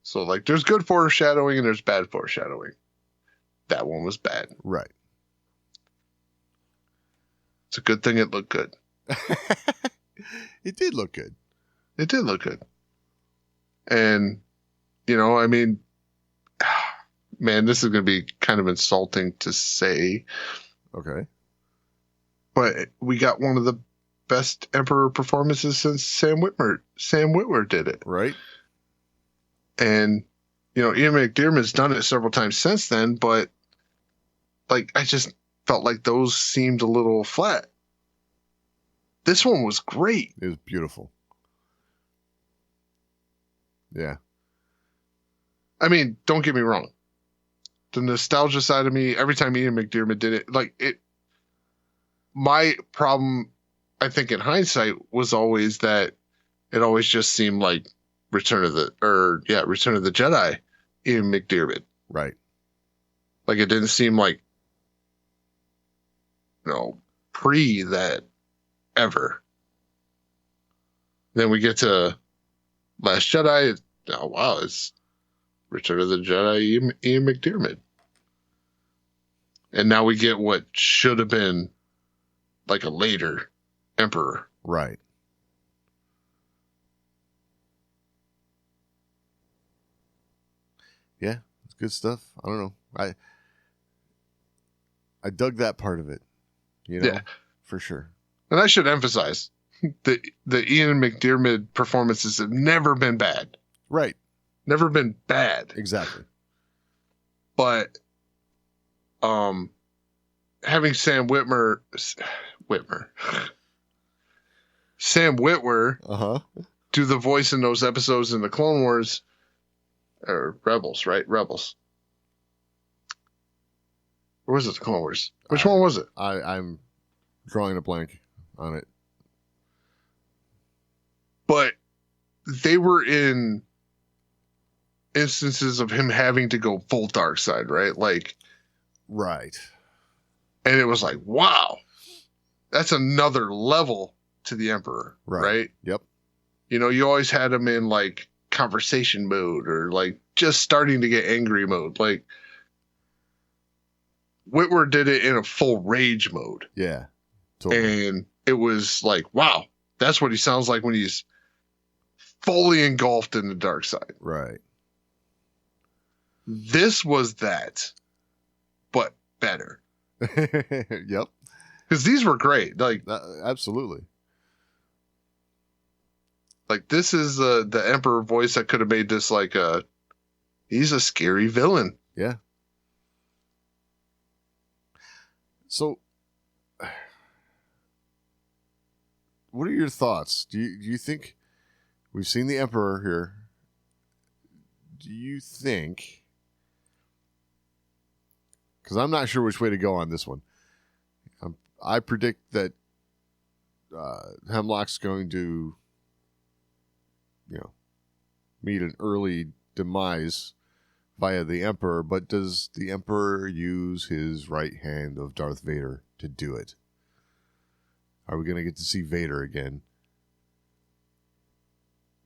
So, like, there's good foreshadowing and there's bad foreshadowing. That one was bad. Right. It's a good thing it looked good. It did look good. It did look good. And, you know, I mean, man, this is going to be kind of insulting to say, Okay. but we got one of the best Emperor performances since Sam Witwer did it. Right. And, you know, Ian McDiarmid's done it several times since then, but, like, I just felt like those seemed a little flat. This one was great. It was beautiful. Yeah. I mean, don't get me wrong. The nostalgia side of me, every time Ian McDiarmid did it, like, it, my problem, I think in hindsight, was always that it always just seemed like Return of the Jedi, Ian McDiarmid. Right. Like, it didn't seem like, you know, pre that ever. Then we get to Last Jedi. Oh, wow, it's Return of the Jedi, Ian McDiarmid. And now we get what should have been like a later Emperor. Right. Yeah, it's good stuff. I don't know. I dug that part of it. You know, Yeah. for sure. And I should emphasize the Ian McDiarmid performances have never been bad. Right. Never been bad. Exactly. But having Sam Witwer Uh-huh. do the voice in those episodes in the Clone Wars, or Rebels, right? Rebels. Or was it the Clone Wars? Which one was it? I'm drawing a blank on it. But they were in instances of him having to go full dark side, right? Like, Right. and it was like, wow, that's another level to the Emperor, Right. right? Yep. You know, you always had him in like conversation mode or like just starting to get angry mode. Like, Witwer did it in a full rage mode. Yeah. Totally. And it was like, wow, that's what he sounds like when he's fully engulfed in the dark side. Right. This was that, but better. Yep. Because these were great. Like Absolutely. this is the Emperor voice that could have made this like he's a scary villain. Yeah. So, what are your thoughts? Do you think we've seen the Emperor here? Do you think? Because I'm not sure which way to go on this one. I predict that Hemlock's going to, meet an early demise via the Emperor, but does the Emperor use his right hand of Darth Vader to do it? Are we going to get to see Vader again?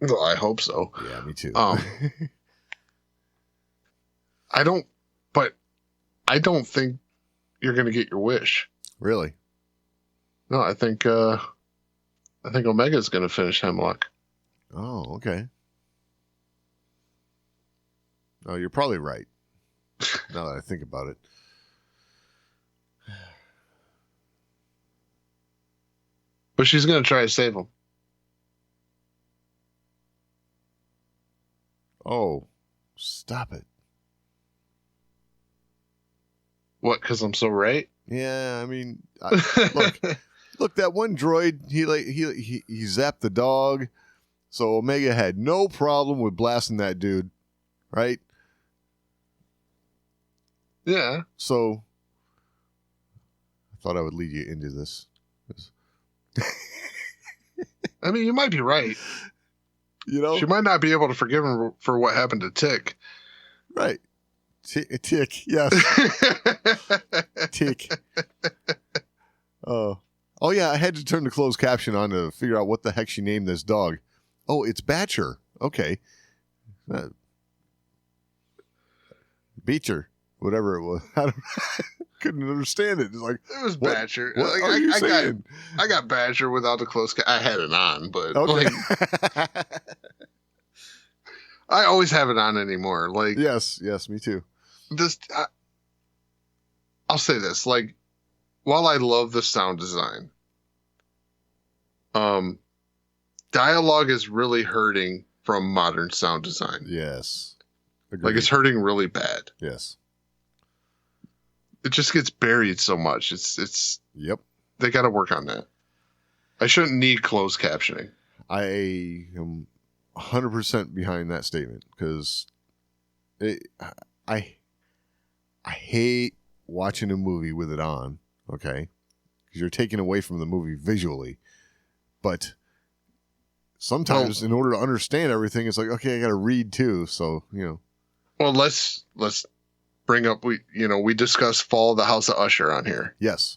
Well, I hope so. Yeah, me too. I don't think you're going to get your wish. Really? No, I think Omega's going to finish Hemlock. Oh, okay. Oh, you're probably right. Now that I think about it. But she's going to try to save him. Oh, stop it. What, because I'm so right? Yeah, I mean, look, that one droid, he zapped the dog, so Omega had no problem with blasting that dude, right? Yeah. So, I thought I would lead you into this. I mean, you might be right. You know? She might not be able to forgive him for what happened to Tick. Right. Tick, yes. Tick. Oh, yeah, I had to turn the closed caption on to figure out what the heck she named this dog. Oh, it's Batcher. Okay. Beecher, whatever it was. I couldn't understand it. It's like, It was what- Badger. What are you saying? I got Badger without the close. I had it on, but Okay. I always have it on anymore. Like yes, me too. this, I'll say this. Like, while I love the sound design, dialogue is really hurting from modern sound design. Yes. Agreed. Like, it's hurting really bad. Yes. It just gets buried so much. It's Yep. they got to work on that. I shouldn't need closed captioning. I am 100% behind that statement because I hate watching a movie with it on, okay? Because you're taking away from the movie visually. But sometimes in order to understand everything, it's like, okay, I got to read too. So, Well, let's bring up we discussed Fall of the House of Usher on here. Yes.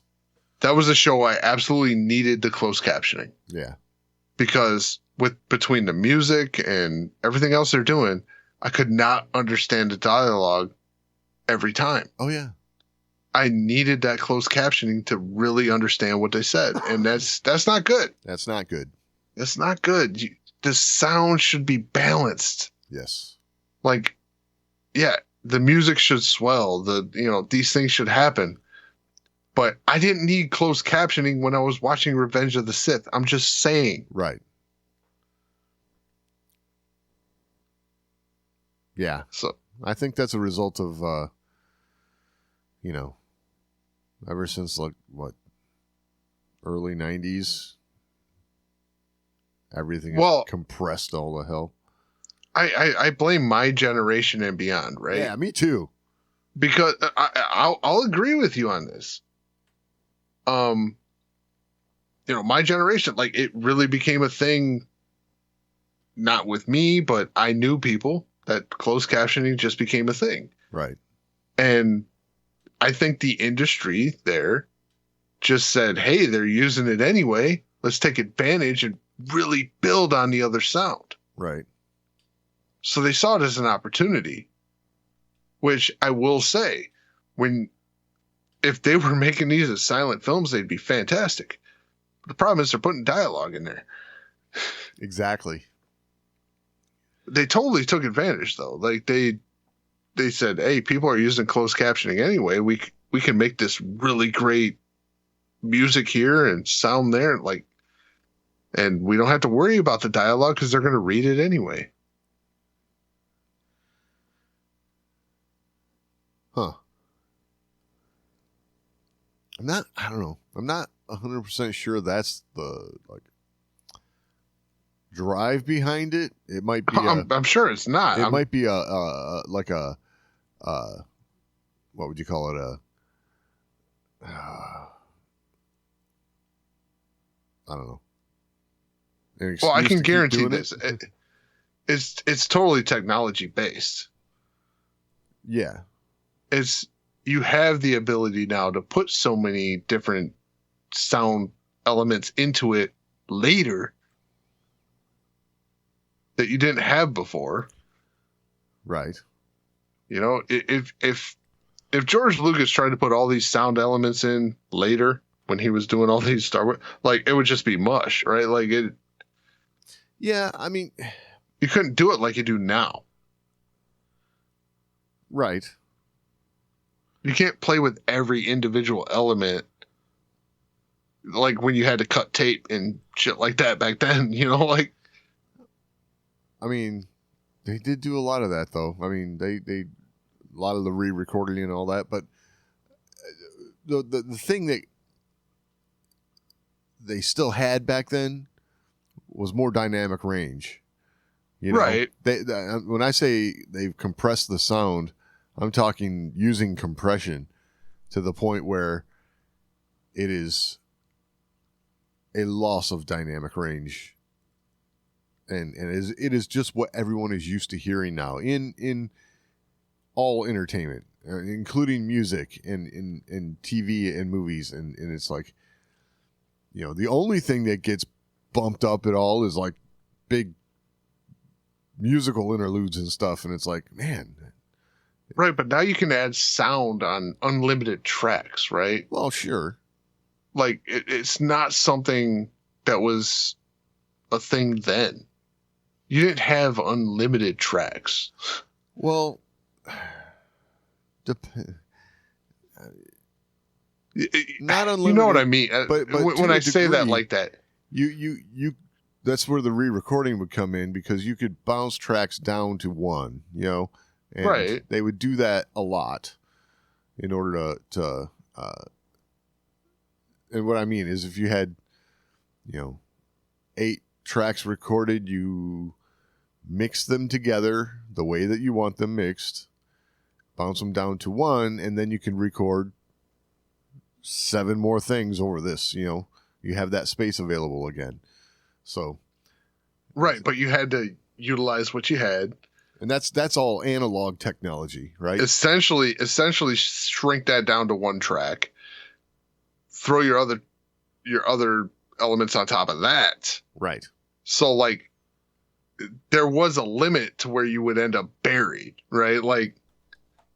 That was a show I absolutely needed the closed captioning Yeah. because between the music and everything else they're doing, I could not understand the dialogue every time. Oh, yeah. I needed that closed captioning to really understand what they said, and that's not good. That's not good. That's not good. The sound should be balanced. Yes. Like, yeah, the music should swell. These things should happen. But I didn't need closed captioning when I was watching Revenge of the Sith. I'm just saying. Right. Yeah. So I think that's a result of, ever since early 90s, everything is compressed all the hell. I blame my generation and beyond, right? Yeah, me too. Because I'll agree with you on this. My generation, like, it really became a thing. Not with me, but I knew people that closed captioning just became a thing. Right. And I think the industry there just said, hey, they're using it anyway. Let's take advantage and really build on the other sound. Right. So they saw it as an opportunity, which I will say, if they were making these as silent films, they'd be fantastic. The problem is they're putting dialogue in there. Exactly. They totally took advantage, though. Like, they said, hey, people are using closed captioning anyway. We can make this really great music here and sound there, and we don't have to worry about the dialogue because they're going to read it anyway. Huh. I don't know. I'm not 100% sure that's the drive behind it. It might be. I'm sure it's not. It might be what would you call it? I don't know. Well, I can guarantee this. it's totally technology based. Yeah. It's you have the ability now to put so many different sound elements into it later that you didn't have before. Right. You know, if George Lucas tried to put all these sound elements in later when he was doing all these Star Wars, like it would just be mush, right? Like it. Yeah, I mean, You couldn't do it like you do now. right. You can't play with every individual element like when you had to cut tape and shit like that back then, you know, like I mean, they did do a lot of that though. I mean, they a lot of the re-recording and all that, but the thing that they still had back then was more dynamic range. You know? Right. When I say they've compressed the sound, I'm talking using compression to the point where it is a loss of dynamic range, and it is just what everyone is used to hearing now in all entertainment, including music and in TV and movies, and it's like, you know, the only thing that gets bumped up at all is like big musical interludes and stuff, and it's like, man. Right, but now you can add sound on unlimited tracks, right? Well, sure. Like it's not something that was a thing then. You didn't have unlimited tracks. Well, not unlimited. You know what I mean? But when I say that like that, you that's where the re-recording would come in, because you could bounce tracks down to one, you know, and right. They would do that a lot in order to and what I mean is, if you had, you know, 8 tracks recorded, you mix them together the way that you want them mixed, bounce them down to one, and then you can record 7 more things over this. You know, you have that space available again. So, right, but you had to utilize what you had, and that's all analog technology, right? Essentially shrink that down to one track. Throw your other elements on top of that. Right. So like there was a limit to where you would end up buried, right? Like,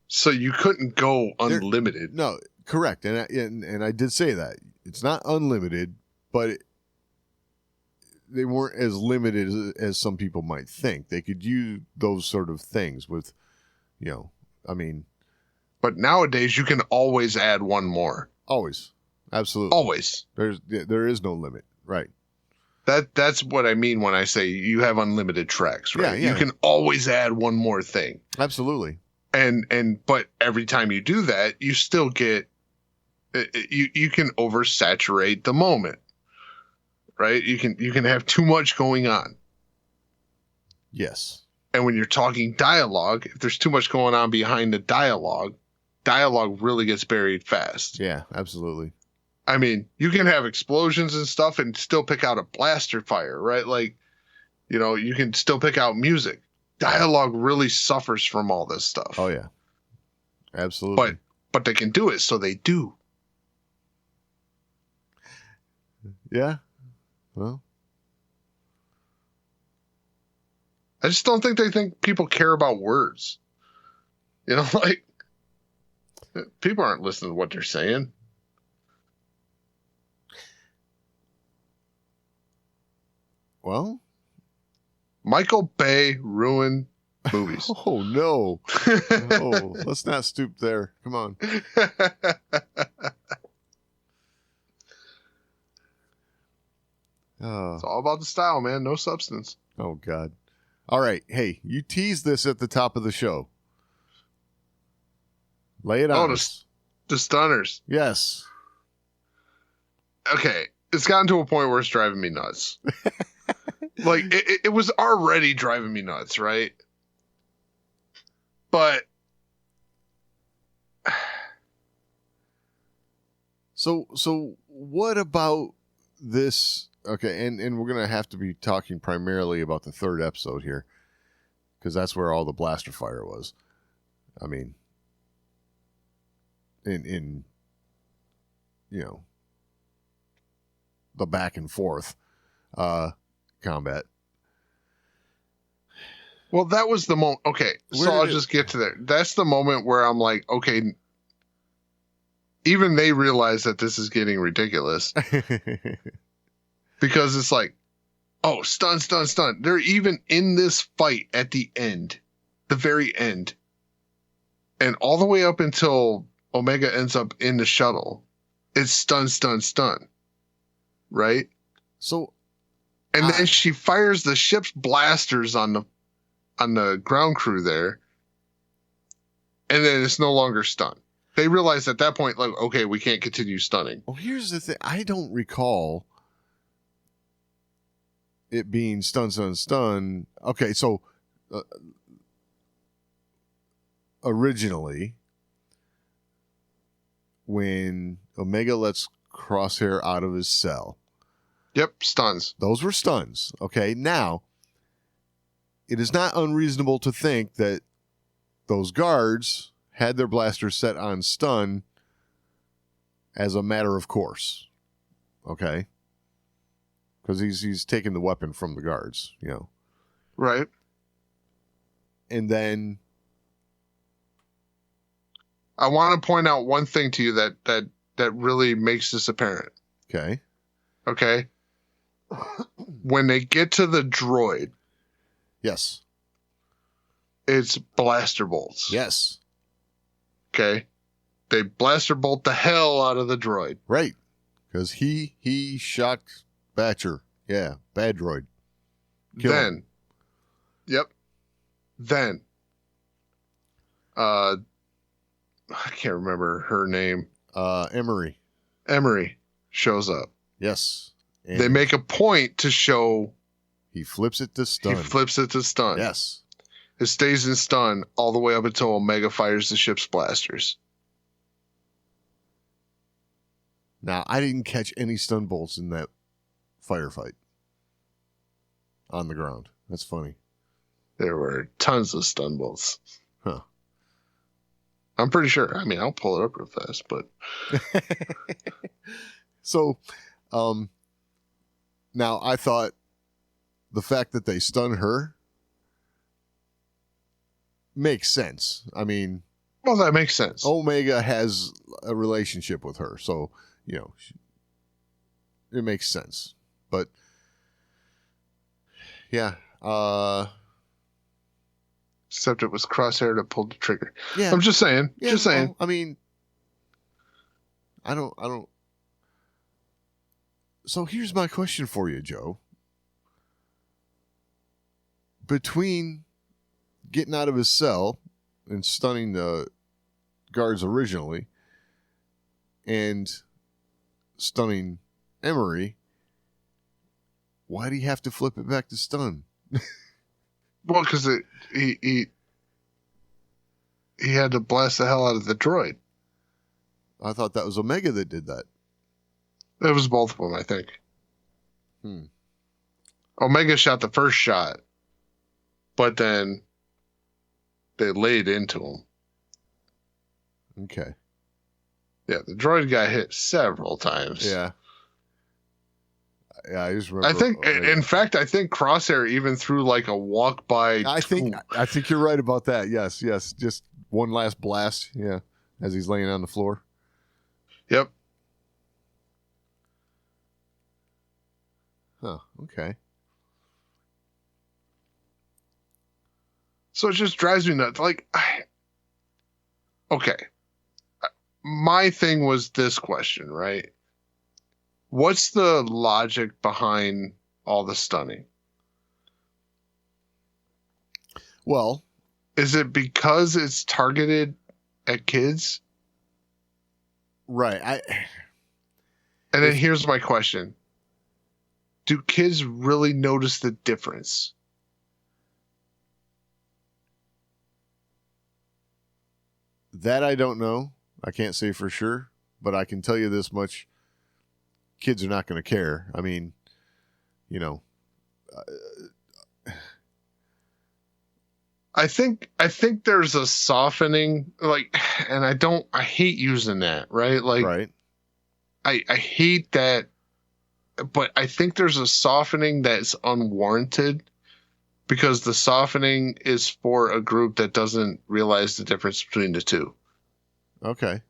so you couldn't go unlimited. No, correct. And I did say that. It's not unlimited, but they weren't as limited as some people might think. They could use those sort of things with, you know, I mean. But nowadays you can always add one more. Always. Absolutely. Always. There is no limit. Right. That's what I mean when I say you have unlimited tracks, right? Yeah. You can always add one more thing. Absolutely. But every time you do that, you still get you can oversaturate the moment. Right? You can have too much going on. Yes. And when you're talking dialogue, if there's too much going on behind the dialogue really gets buried fast. Yeah, absolutely. I mean, you can have explosions and stuff and still pick out a blaster fire, right? Like, you know, you can still pick out music. Dialogue really suffers from all this stuff. Oh yeah. Absolutely. But they can do it, so they do. Yeah. Well, I just don't think they think people care about words. You know, like people aren't listening to what they're saying. well. Michael Bay ruined movies. Oh no. No, let's not stoop there. Come on. It's all about the style, man. No substance. Oh God. All right. Hey, you teased this at the top of the show. Lay it on us. The Stunners. Yes. Okay. It's gotten to a point where it's driving me nuts. Like, it was already driving me nuts, right? But So what about this? Okay, and we're gonna have to be talking primarily about the 3rd episode here. because that's where all the blaster fire was. I mean, in the back and forth combat. Well, that was the moment. Okay, so I'll just get to there. That's the moment where I'm like, okay, even they realize that this is getting ridiculous because it's like, oh, stun. They're even in this fight at the end, the very end, and all the way up until Omega ends up in the shuttle. It's stun, right? So, and then she fires the ship's blasters on the ground crew there, and then it's no longer stun. They realize at that point, like, okay, we can't continue stunning. well, here's the thing. I don't recall it being stun. Okay, so originally, when Omega lets Crosshair out of his cell, Yep, stuns. those were stuns. Okay, now it is not unreasonable to think that those guards had their blasters set on stun as a matter of course. Okay? Because he's taking the weapon from the guards, Right. And then I want to point out one thing to you that really makes this apparent. okay. Okay. When they get to the droid, Yes. it's blaster bolts. Yes. Okay. They blaster bolt the hell out of the droid. Right. Because he shocked Batcher. Yeah. Bad droid. Kill him. Then, I can't remember her name. Emery. Emery shows up. Yes. And They make a point to show he flips it to stun. he flips it to stun. Yes. It stays in stun all the way up until Omega fires the ship's blasters. Now, I didn't catch any stun bolts in that firefight on the ground. That's funny. There were tons of stun bolts. Huh. I'm pretty sure. I mean, I'll pull it up real fast, but So, now I thought the fact that they stun her makes sense. I mean, well, that makes sense. Omega has a relationship with her, so it makes sense. But yeah, Except it was Crosshair that pulled the trigger. yeah. I'm just saying. Yeah, just saying. well, I mean, I don't. So here's my question for you, Joe. Between getting out of his cell and stunning the guards originally and stunning Emery, why do you have to flip it back to stun? Well, because he had to blast the hell out of the droid. I thought that was Omega that did that. It was both of them, I think. Hmm. Omega shot the first shot, but then they laid into him. Okay. Yeah, the droid got hit several times. Yeah. Yeah, I just remember. I think, Omega. in fact, I think Crosshair even threw like a walk by. I think you're right about that. Yes. Just one last blast. Yeah, as he's laying on the floor. Yep. Huh. Okay. So it just drives me nuts. Like, okay. My thing was this question, right? What's the logic behind all the stunning? Well, Is it because it's targeted at kids? right. And then here's my question. Do kids really notice the difference? That I don't know. I can't say for sure, but I can tell you this much: kids are not going to care. I mean, I think there's a softening, like, and I hate using that, right? Like, Right. I hate that, but I think there's a softening that's unwarranted because the softening is for a group that doesn't realize the difference between the two. Okay.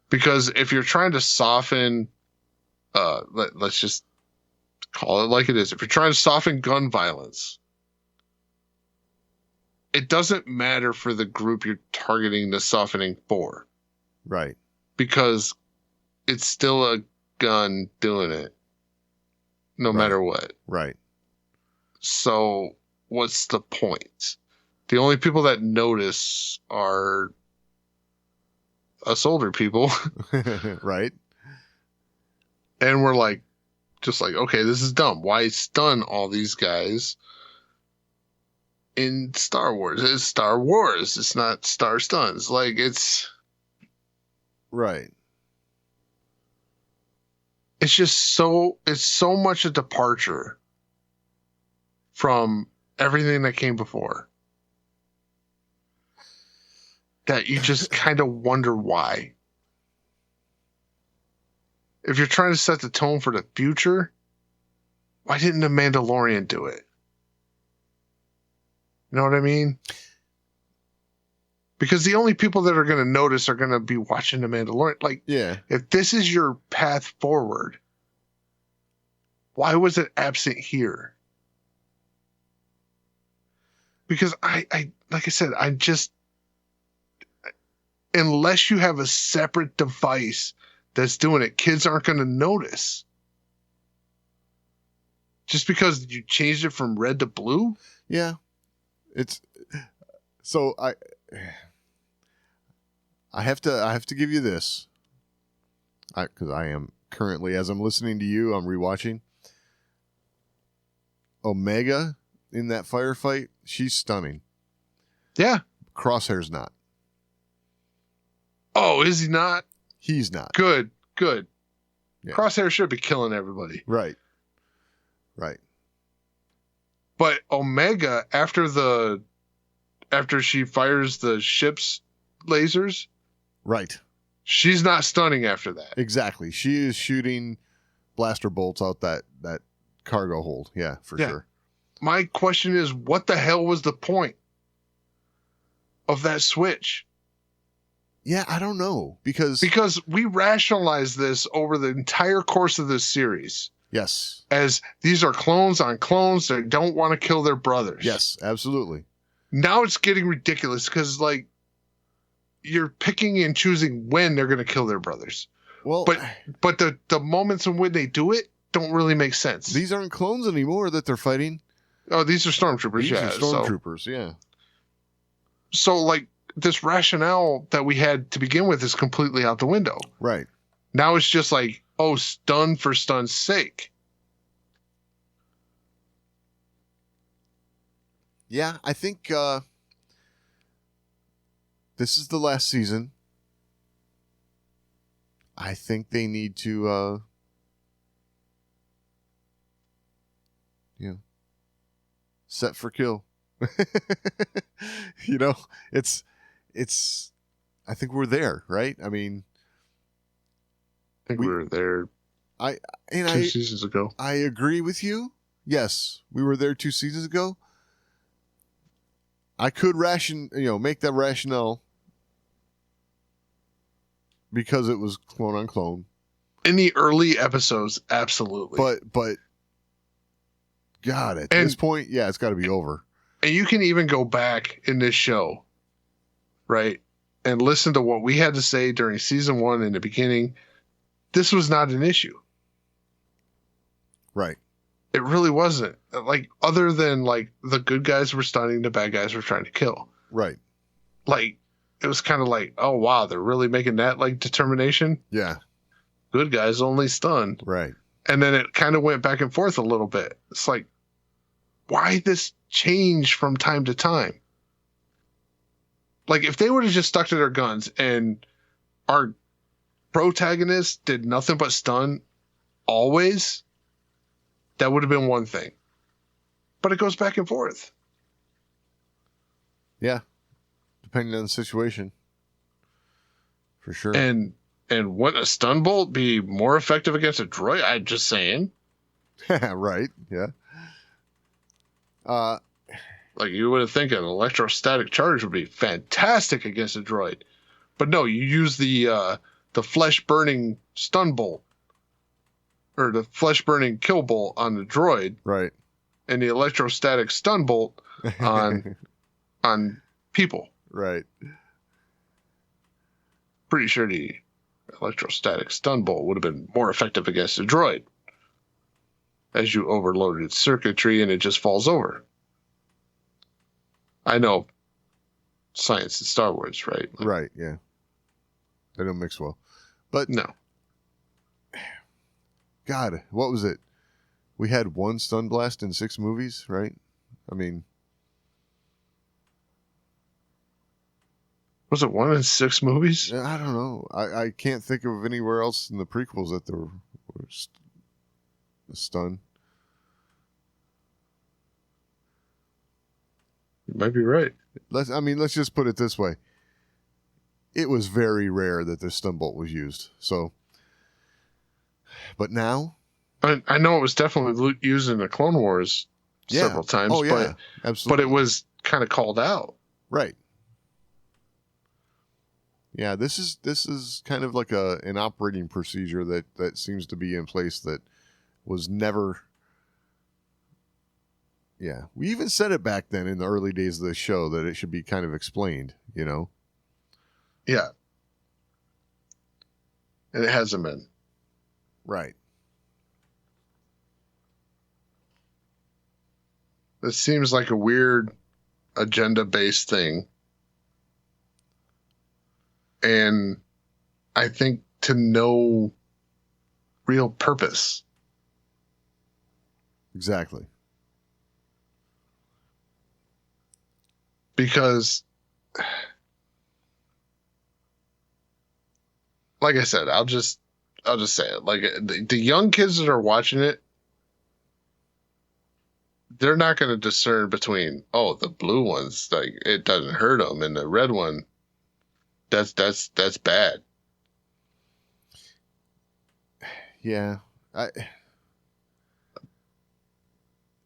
Because if you're trying to soften, let's just call it like it is. If you're trying to soften gun violence, it doesn't matter for the group you're targeting the softening for, Right. because it's still a gun doing it, no matter what. Right. So what's the point? The only people that notice are us older people. Right. And we're like, just like, okay, this is dumb. Why stun all these guys in Star Wars? It's Star Wars. It's not Star Stuns. Like, it's Right. just it's so much a departure from everything that came before that you just kind of wonder why. If you're trying to set the tone for the future, why didn't The Mandalorian do it? You know what I mean? Because the only people that are going to notice are going to be watching The Mandalorian. Like, Yeah. if this is your path forward, why was it absent here? Because I like I said, I just, unless you have a separate device that's doing it, kids aren't going to notice. Just because you changed it from red to blue? Yeah. It's so I have to give you this. Because I am currently, as I'm listening to you, I'm rewatching. Omega in that firefight, she's stunning. Yeah. Crosshair's not. Oh, is he not? He's not. Good. Yeah. Crosshair should be killing everybody. Right. Right. But Omega, after she fires the ship's lasers, Right. she's not stunning after that. Exactly. She is shooting blaster bolts out that cargo hold. Yeah, for Yeah. sure. My question is, what the hell was the point of that switch? Yeah, I don't know. Because we rationalized this over the entire course of this series yes. as these are clones on clones that don't want to kill their brothers. Yes, absolutely. Now it's getting ridiculous because, like, you're picking and choosing when they're going to kill their brothers. Well, But the moments in when they do it don't really make sense. these aren't clones anymore that they're fighting. Oh, these are stormtroopers. These Yeah, are stormtroopers, yeah. So like this rationale that we had to begin with is completely out the window. Right. Now it's just like, oh, stun for stun's sake. Yeah, I think this is the last season. I think they need to set for kill. It's I think we're there, right? I mean, I think we were there two seasons ago. I agree with you. Yes, we were there 2 seasons ago. I could make that rationale because it was clone on clone. In the early episodes, absolutely. But God, at this point, yeah, it's got to be over. And you can even go back in this show, right, and listen to what we had to say during season 1 in the beginning. This was not an issue. Right. It really wasn't. Like, other than, like, the good guys were stunning, the bad guys were trying to kill. Right. Like, it was kind of like, oh, wow, they're really making that, like, determination? Yeah. Good guys only stun. Right. And then it kind of went back and forth a little bit. It's like, why this change from time to time? Like, if they would have just stuck to their guns and our protagonist did nothing but stun always, that would have been one thing. But it goes back and forth. Yeah. Depending on the situation. For sure. And wouldn't a stun bolt be more effective against a droid? I'm just saying. Right. Yeah. Like, you would think an electrostatic charge would be fantastic against a droid. But no, you use the flesh-burning stun bolt. Or the flesh-burning kill bolt on the droid. Right. And the electrostatic stun bolt on people. Right. Pretty sure the electrostatic stun bolt would have been more effective against a droid. As you overloaded circuitry and it just falls over. I know science and Star Wars, right? Right, yeah. They don't mix well. But No. God, what was it? We had one stun blast in 6 movies, right? I mean, Was it 1 in 6 movies? I don't know. I can't think of anywhere else in the prequels that there were a stun. You might be right. Let's just put it this way. It was very rare that the stun bolt was used. So, but now, I know it was definitely used in the Clone Wars several times, oh, yeah. Absolutely. but it was kind of called out. Right. Yeah, this is kind of like an operating procedure that seems to be in place that was never. Yeah, we even said it back then in the early days of the show that it should be kind of explained, you know? Yeah. And it hasn't been. Right. This seems like a weird agenda-based thing. And I think to no real purpose. Exactly. Because, like I said, I'll just say it. Like, the young kids that are watching it, they're not going to discern between, oh, the blue one's like it doesn't hurt them, and the red one, that's bad. Yeah,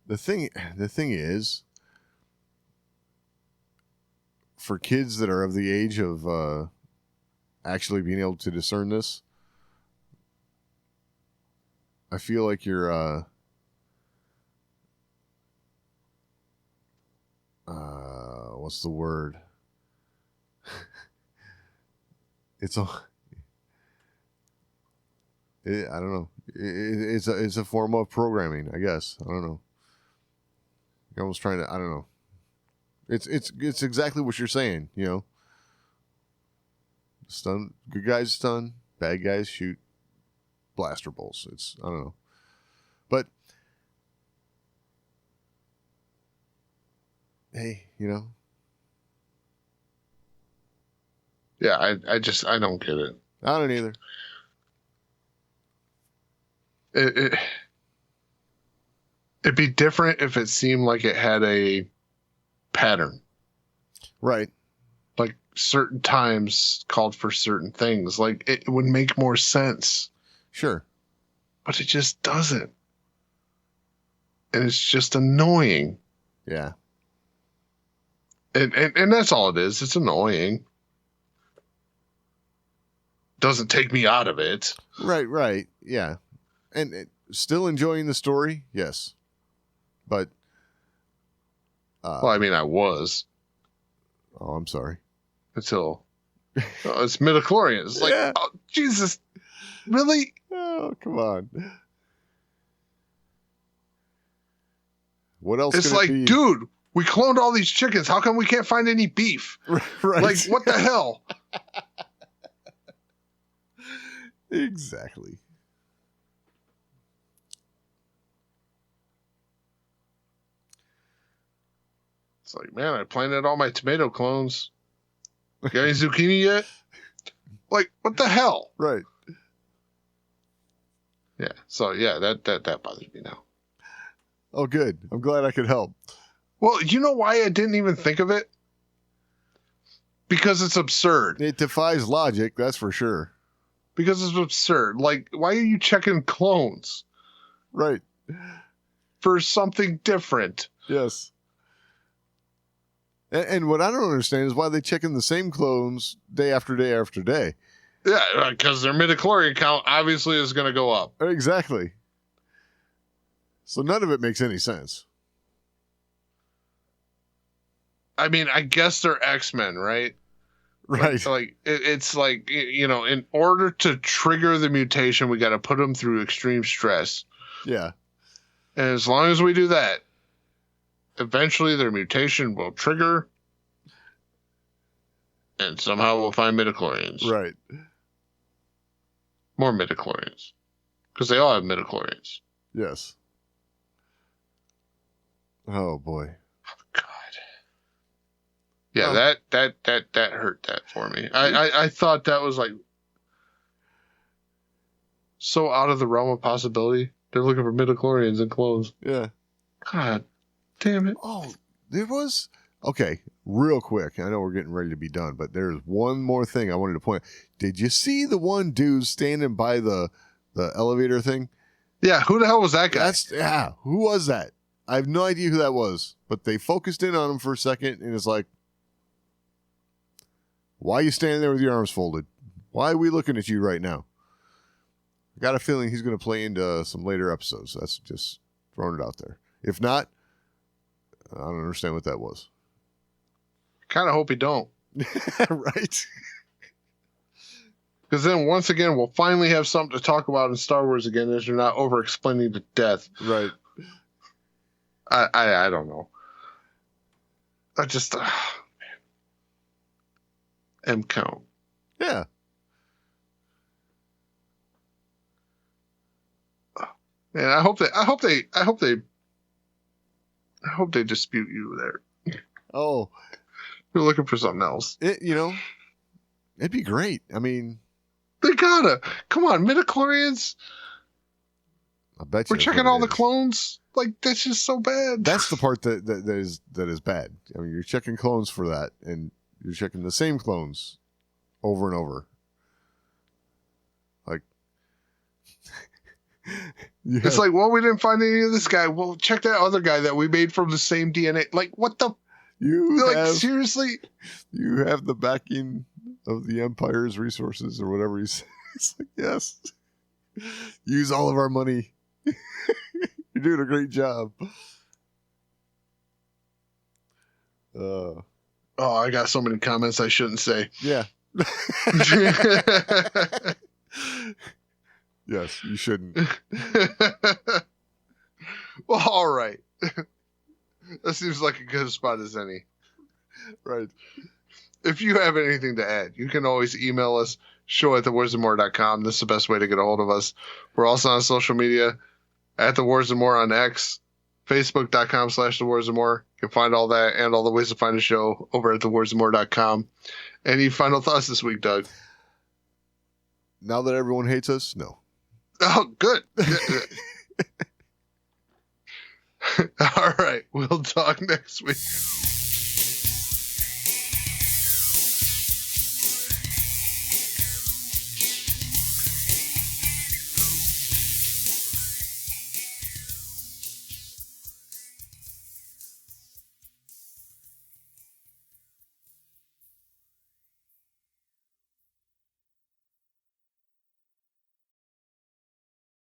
the thing is, for kids that are of the age of actually being able to discern this, I feel like you're what's the word? It's a I don't know. It's a form of programming, I guess. I don't know. You're almost trying to. I don't know. It's exactly what you're saying. You know. Stun. Good guys stun. Bad guys shoot blaster bolts. It's I don't know. But hey, you know. Yeah, I don't get it. I don't either. It'd be different if it seemed like it had a pattern. Right. Like certain times called for certain things. Like it would make more sense. Sure. But it just doesn't. And it's just annoying. Yeah. And that's all it is. It's annoying. Doesn't take me out of it. Right. Yeah. And still enjoying the story? Yes. But well, I mean, I was. Oh, I'm sorry. Until it's midichlorians. It's like, oh, Jesus. Really? Oh, come on. What else? It's can like, it be? dude, we cloned all these chickens. How come we can't find any beef? Right. Like, what the hell? Exactly. It's like, man, I planted all my tomato clones. Got any zucchini yet? Like, what the hell? Right. Yeah. So yeah, that bothers me now. Oh, good. I'm glad I could help. Well, you know why I didn't even think of it? Because it's absurd. It defies logic, that's for sure. Because it's absurd. Like, why are you checking clones Right. for something different? Yes. And what I don't understand is why they check in the same clones day after day after day. Yeah, because their midichlorian count obviously is going to go up. Exactly. So none of it makes any sense. I mean, I guess they're X-Men, right? Right. Like it's like, you know, in order to trigger the mutation, we got to put them through extreme stress. Yeah. And as long as we do that, eventually their mutation will trigger, and somehow we'll find midichlorians. Right. More midichlorians. Because they all have midichlorians. Yes. Oh boy. God. Yeah, that hurt that for me. I thought that was like so out of the realm of possibility. They're looking for midichlorians and clones. Yeah. God damn it. Oh, there was. Okay, real quick. I know we're getting ready to be done, but there's one more thing I wanted to point out. Did you see the one dude standing by the elevator thing? Yeah, who the hell was that guy? Who was that? I have no idea who that was, but they focused in on him for a second, and it's like, why are you standing there with your arms folded? Why are we looking at you right now? I got a feeling he's going to play into some later episodes. That's just throwing it out there. If not, I don't understand what that was. Kind of hope he don't. Right? Because then once again, we'll finally have something to talk about in Star Wars again, as you're not over-explaining to death. Right. I don't know. I just... M count. Yeah. And I hope they dispute you there. Oh, You're looking for something else. it'd be great. I mean, They gotta. Come on, midichlorians. I bet you We're that's checking what all it the is. clones. Like, that's just so bad. That's the part that is bad. I mean, you're checking clones for that, and you're checking the same clones over and over. Like, It's like, well, we didn't find any of this guy. Well, check that other guy that we made from the same DNA. Like, what the? Seriously? You have the backing of the Empire's resources or whatever he says. It's like, yes. Use all of our money. You're doing a great job. Oh, I got so many comments I shouldn't say. Yeah. Yes, you shouldn't. Well, all right. That seems like a good spot as any. Right. If you have anything to add, you can always email us, show@thewarsandmore.com. This is the best way to get a hold of us. We're also on social media at The Wars and More on X, facebook.com/thewarsandmore. You can find all that and all the ways to find the show over at thewarsandmore.com. Any final thoughts this week, Doug? Now that everyone hates us, no. Oh, good. All right. We'll talk next week.